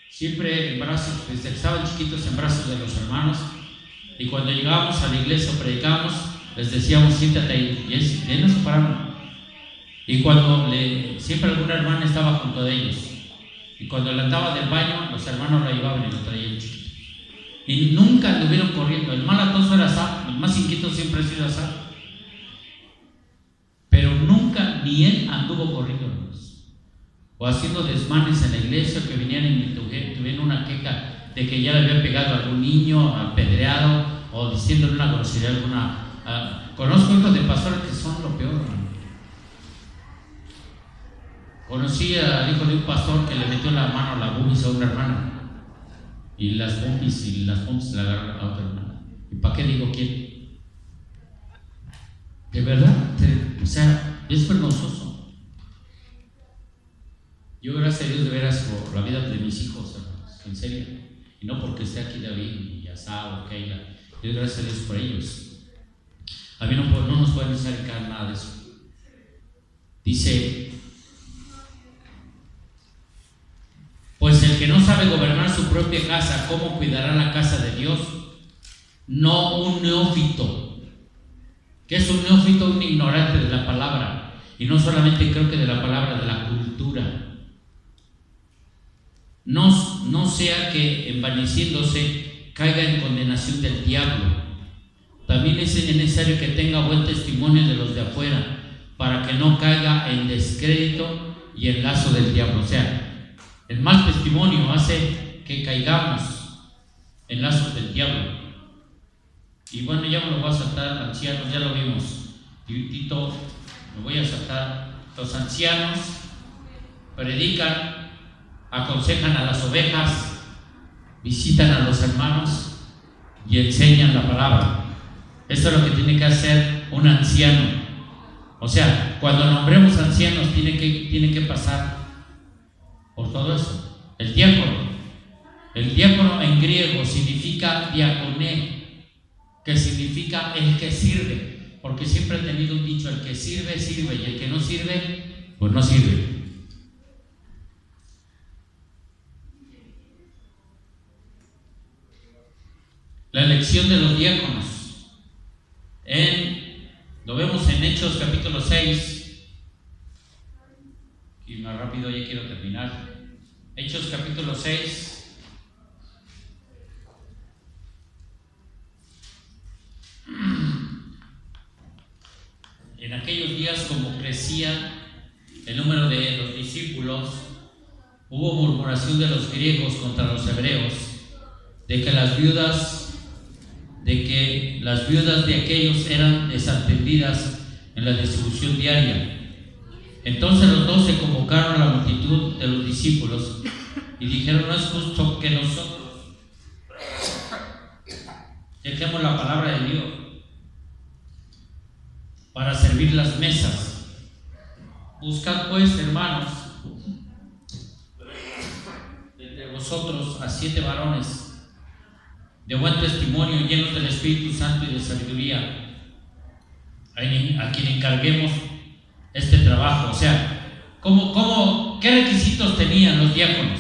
Siempre en brazos, desde que estaban chiquitos, en brazos de los hermanos. Y cuando llegábamos a la iglesia o predicábamos, les decíamos siéntate ahí. Y ellos no se pararon. Y cuando siempre alguna hermana estaba junto de ellos. Y cuando le andaba del baño, los hermanos la llevaban y lo traían chiquito. Y nunca anduvieron corriendo. El más latoso era Asaf, el más inquieto siempre ha sido Asaf. Pero nunca ni él anduvo corriendo, hermanos. O haciendo desmanes en la iglesia, que vinieran y tuvieran una queja de que ya le habían pegado a algún niño, apedreado, o diciéndole una grosería alguna. Conozco hijos de pastores que son lo peor, hermano. Conocí al hijo de un pastor que le metió la mano a la bubis a una hermana. Y las bubis la agarraron a otra hermana. ¿Y para qué digo quién? De verdad, o sea, es vergonzoso. Yo, gracias a Dios, de veras, por la vida de mis hijos, hermanos, en serio. Y no porque esté aquí David, y Asado, Keila. Yo, gracias a Dios por ellos. A mí no nos pueden acercar nada de eso. Dice: pues el que no sabe gobernar su propia casa, ¿cómo cuidará la casa de Dios? No un neófito. ¿Qué es un neófito? Un ignorante de la palabra. Y no solamente creo que de la palabra, de la cultura. No sea que envaneciéndose caiga en condenación del diablo. También es necesario que tenga buen testimonio de los de afuera, para que no caiga en descrédito y en lazo del diablo. O sea, el mal testimonio hace que caigamos en lazos del diablo. Y bueno, ya me lo voy a saltar, ancianos, ya lo vimos. Y Tito, me voy a saltar. Los ancianos predican, aconsejan a las ovejas, visitan a los hermanos y enseñan la palabra. Esto es lo que tiene que hacer un anciano. O sea, cuando nombremos ancianos, tiene que pasar por todo eso. El diácono en griego significa diaconé, que significa el que sirve, porque siempre he tenido un dicho: el que sirve, sirve, y el que no sirve, pues no sirve. La elección de los diáconos lo vemos en Hechos capítulo 6, y más rápido ya quiero terminar. Hechos capítulo 6, en aquellos días, como crecía el número de los discípulos, hubo murmuración de los griegos contra los hebreos, de que las viudas de aquellos eran desatendidas en la distribución diaria. Entonces los 12 convocaron a la multitud de los discípulos y dijeron: no es justo que nosotros dejemos la palabra de Dios para servir las mesas. Buscad pues, hermanos, entre vosotros a 7 varones de buen testimonio, llenos del Espíritu Santo y de sabiduría, a quien encarguemos este trabajo. O sea, ¿qué requisitos tenían los diáconos?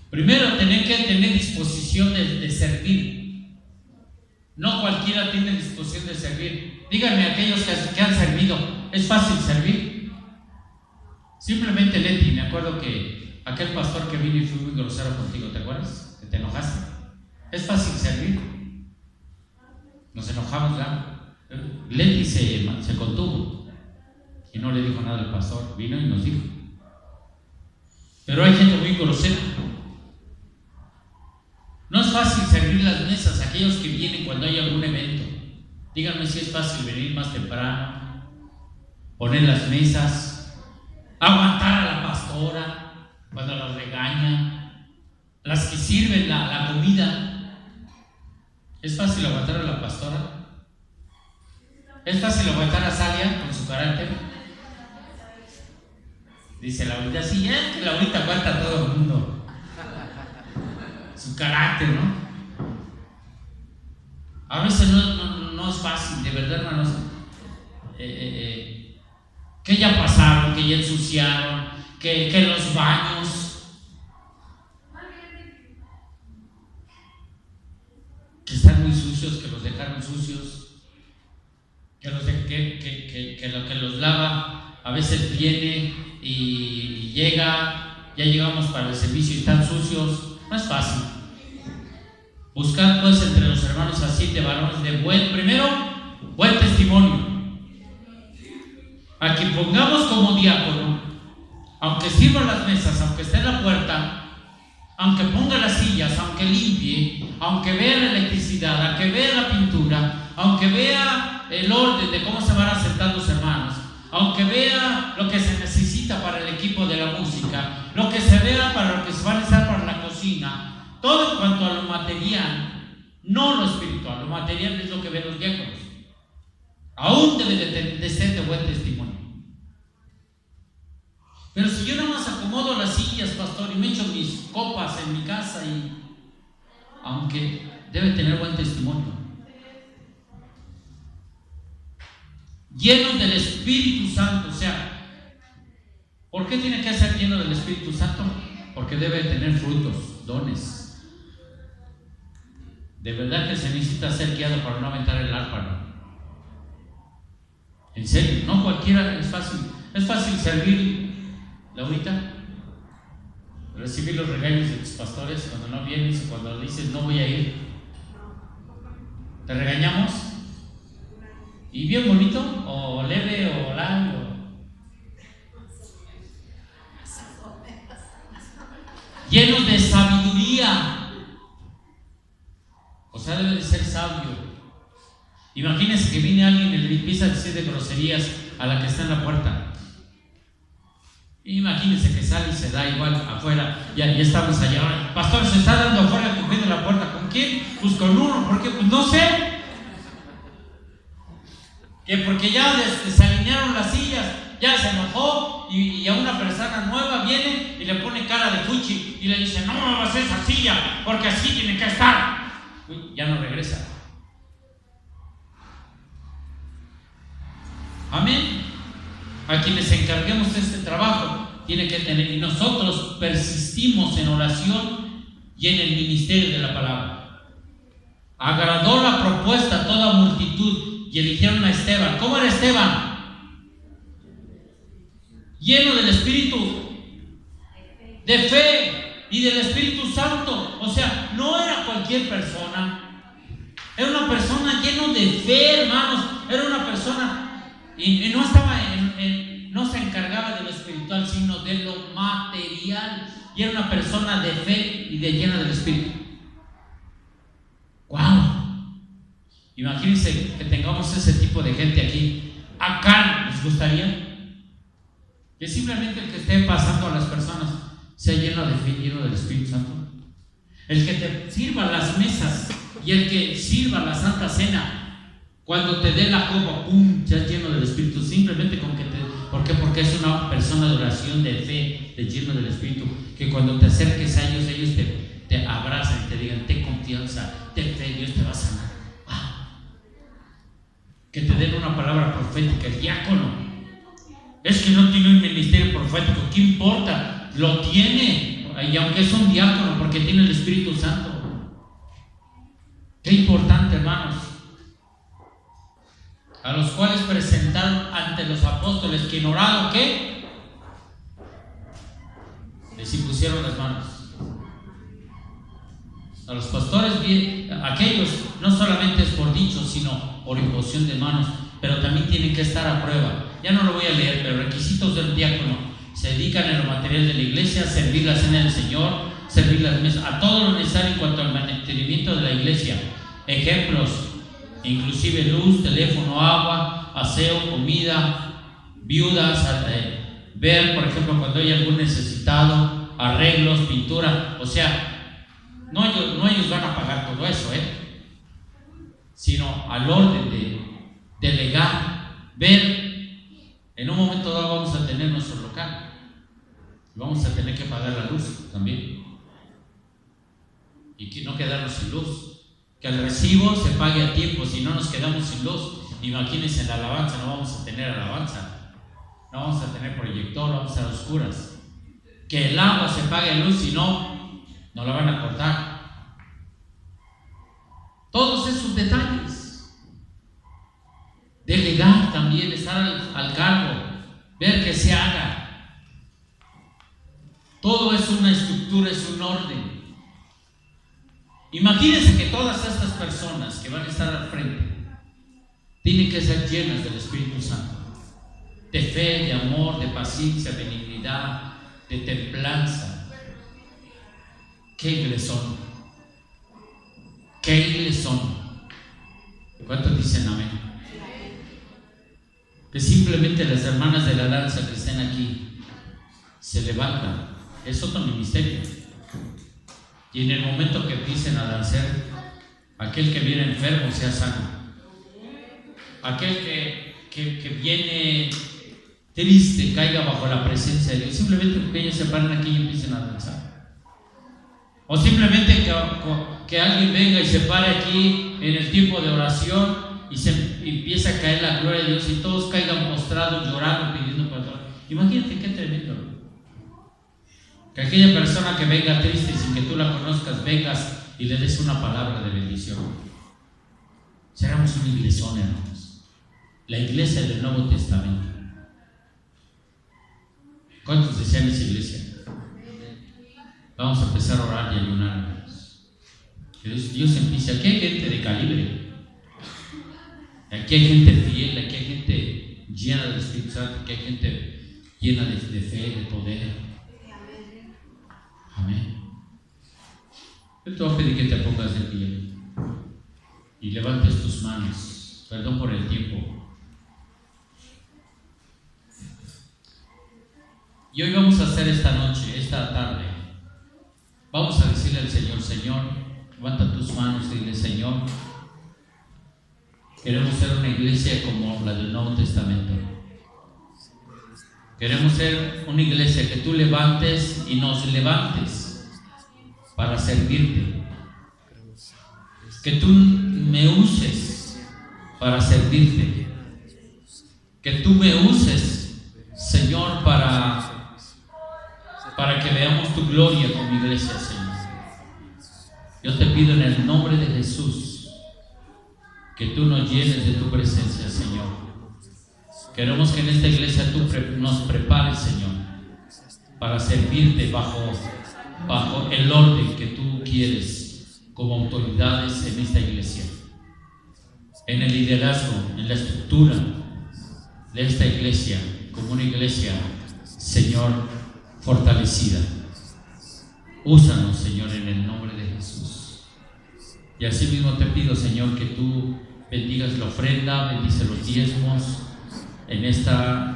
Primero, tener que tener disposición de servir. No cualquiera tiene disposición de servir. Díganme, aquellos que han servido, ¿es fácil servir? Simplemente, Leti, me acuerdo que aquel pastor que vino y fue muy grosero contigo, ¿te acuerdas? Que te enojaste. ¿Es fácil servir? Nos enojamos ya. Leti se contuvo y no le dijo nada al pastor. Vino y nos dijo. Pero hay gente muy grosera. aquellos que vienen cuando hay algún evento. Díganme si es fácil venir más temprano, poner las mesas, aguantar a la pastora cuando las regaña, las que sirven la comida. ¿Es fácil aguantar a la pastora? ¿Es fácil aguantar a Salia con su carácter? Dice Laurita, sí, es que Laurita aguanta a todo el mundo. Su carácter, ¿no? A veces no es fácil, de verdad, hermanos. Que ya pasaron, que ya ensuciaron, que los baños, que están muy sucios, que los dejaron sucios, que lo que los lava a veces viene y llega, ya llegamos para el servicio y están sucios. No es fácil. Buscad pues entre los hermanos a 7 varones de buen testimonio, a quien pongamos como diácono, aunque sirva las mesas, aunque esté en la puerta, aunque ponga las sillas, aunque limpie, aunque vea la electricidad, aunque vea la pintura, aunque vea el orden de cómo se van a sentar los hermanos, aunque vea lo que se necesita para el equipo de la música, lo que se vea para lo que se va a necesitar para la cocina, todo en cuanto a lo material, no lo espiritual. Lo material es lo que ven los diáconos. Aún debe de ser de buen testimonio. Pero si yo nada más acomodo las sillas, pastor, y me echo mis copas en mi casa, aunque debe tener buen testimonio. Llenos del Espíritu Santo. O sea, ¿por qué tiene que ser lleno del Espíritu Santo? Porque debe tener frutos, dones. De verdad que se necesita ser guiado para no aventar el arpa, ¿no? En serio, no cualquiera es fácil. Es fácil servir, Laurita, recibir los regaños de tus pastores cuando no vienes o cuando dices no voy a ir. ¿Te regañamos? ¿Y bien bonito? ¿O leve? ¿O largo? Llenos de sabiduría. O sea, debe de ser sabio. Imagínense que viene alguien y le empieza a decir de groserías a la que está en la puerta. Imagínense que sale y se da igual afuera. Ya estamos allá. Pastor, se está dando afuera cubriendo la puerta. ¿Con quién? Pues con uno. ¿Por qué? Pues no sé. Que porque ya se alinearon las sillas, ya se enojó y a una persona nueva viene y le pone cara de fuchi y le dice, no muevas esa silla porque así tiene que estar. Ya no regresa. Amén. A quienes encarguemos de este trabajo tiene que tener, y nosotros persistimos en oración y en el ministerio de la palabra. Agradó la propuesta a toda multitud y eligieron a Esteban. ¿Cómo era Esteban? Lleno del Espíritu, de fe y del Espíritu Santo. O sea, no era cualquier persona. Era una persona llena de fe, hermanos. Era una persona y no estaba no se encargaba de lo espiritual, sino de lo material. Y era una persona de fe y de llena del Espíritu. ¡Wow! Imagínense que tengamos ese tipo de gente aquí. Acá, ¿les gustaría? Que simplemente el que esté pasando a las personas sea lleno de fe y lleno del Espíritu Santo. El que te sirva las mesas y el que sirva la Santa Cena, cuando te dé la copa, ¡pum!, ya lleno del Espíritu, simplemente con que te... ¿Por qué? Porque es una persona de oración, de fe, de lleno del Espíritu, que cuando te acerques a ellos, ellos te abrazan y te digan, ten confianza, ten fe, Dios te va a sanar. Que te den una palabra profética. El diácono, es que no tiene un ministerio profético, ¿qué importa? Lo tiene, y aunque es un diácono, porque tiene el Espíritu Santo. Qué importante, hermanos. A los cuales presentaron ante los apóstoles, quien orado, ¿qué? Les impusieron las manos. A los pastores, aquellos, no solamente es por dicho, sino por imposición de manos, pero también tienen que estar a prueba. Ya no lo voy a leer, pero requisitos del diácono: se dedican en lo material de la iglesia, servir la cena del Señor, servir las mesas, a todo lo necesario en cuanto al mantenimiento de la iglesia, ejemplos, inclusive luz, teléfono, agua, aseo, comida, viudas, ver, por ejemplo, cuando hay algún necesitado, arreglos, pintura. O sea, no ellos van a pagar todo eso, sino al orden de delegar, ver. En un momento dado vamos a tener nuestro local y vamos a tener que pagar la luz también, y que no quedarnos sin luz, que el recibo se pague a tiempo. Si no nos quedamos sin luz, imagínense, en la alabanza no vamos a tener alabanza, no vamos a tener proyector, vamos a oscuras. Que el agua se pague a luz, si no, no la van a cortar. Todos esos detalles. Delegar también, estar al cargo, ver que se haga. Todo es una estructura, es un orden. Imagínense que todas estas personas que van a estar al frente tienen que ser llenas del Espíritu Santo, de fe, de amor, de paciencia, de benignidad, de templanza. ¿Qué iglesón? ¿Qué iglesón? ¿Cuántos dicen amén? Que simplemente las hermanas de la danza que estén aquí se levantan. Es otro ministerio. Y en el momento que empiecen a danzar, aquel que viene enfermo sea sano. Aquel que viene triste caiga bajo la presencia de Dios, simplemente porque ellos se paran aquí y empiecen a danzar. O simplemente que alguien venga y se pare aquí en el tiempo de oración y se empieza a caer la gloria de Dios y todos caigan postrados, llorando, pidiendo perdón. Imagínate qué tremendo. Que aquella persona que venga triste sin que tú la conozcas, vengas y le des una palabra de bendición. Seremos una iglesón, hermanos. La iglesia del Nuevo Testamento. ¿Cuántos desean esa iglesia? Vamos a empezar a orar y ayunar, hermanos. Que Dios empiece. Aquí hay gente de calibre. Aquí hay gente fiel, aquí hay gente llena del Espíritu Santo, aquí hay gente llena de fe, de poder. Amén. Yo te voy a pedir que te pongas de pie y levantes tus manos. Perdón por el tiempo. Y hoy vamos a hacer esta noche, esta tarde, vamos a decirle al Señor: Señor, levanta tus manos y dile: Señor, queremos ser una iglesia como la del Nuevo Testamento. Queremos ser una iglesia que tú levantes y nos levantes para servirte. Que tú me uses para servirte. Que tú me uses, Señor, para que veamos tu gloria con mi iglesia, Señor. Yo te pido en el nombre de Jesús que tú nos llenes de tu presencia, Señor. Queremos que en esta iglesia tú nos prepares, Señor, para servirte bajo el orden que tú quieres como autoridades en esta iglesia, en el liderazgo, en la estructura de esta iglesia, como una iglesia, Señor, fortalecida. Úsanos, Señor, en el nombre de Jesús. Y así mismo te pido, Señor, que tú bendigas la ofrenda, bendice los diezmos en esta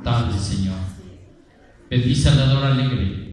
tarde, Señor. Bendice al dador alegre.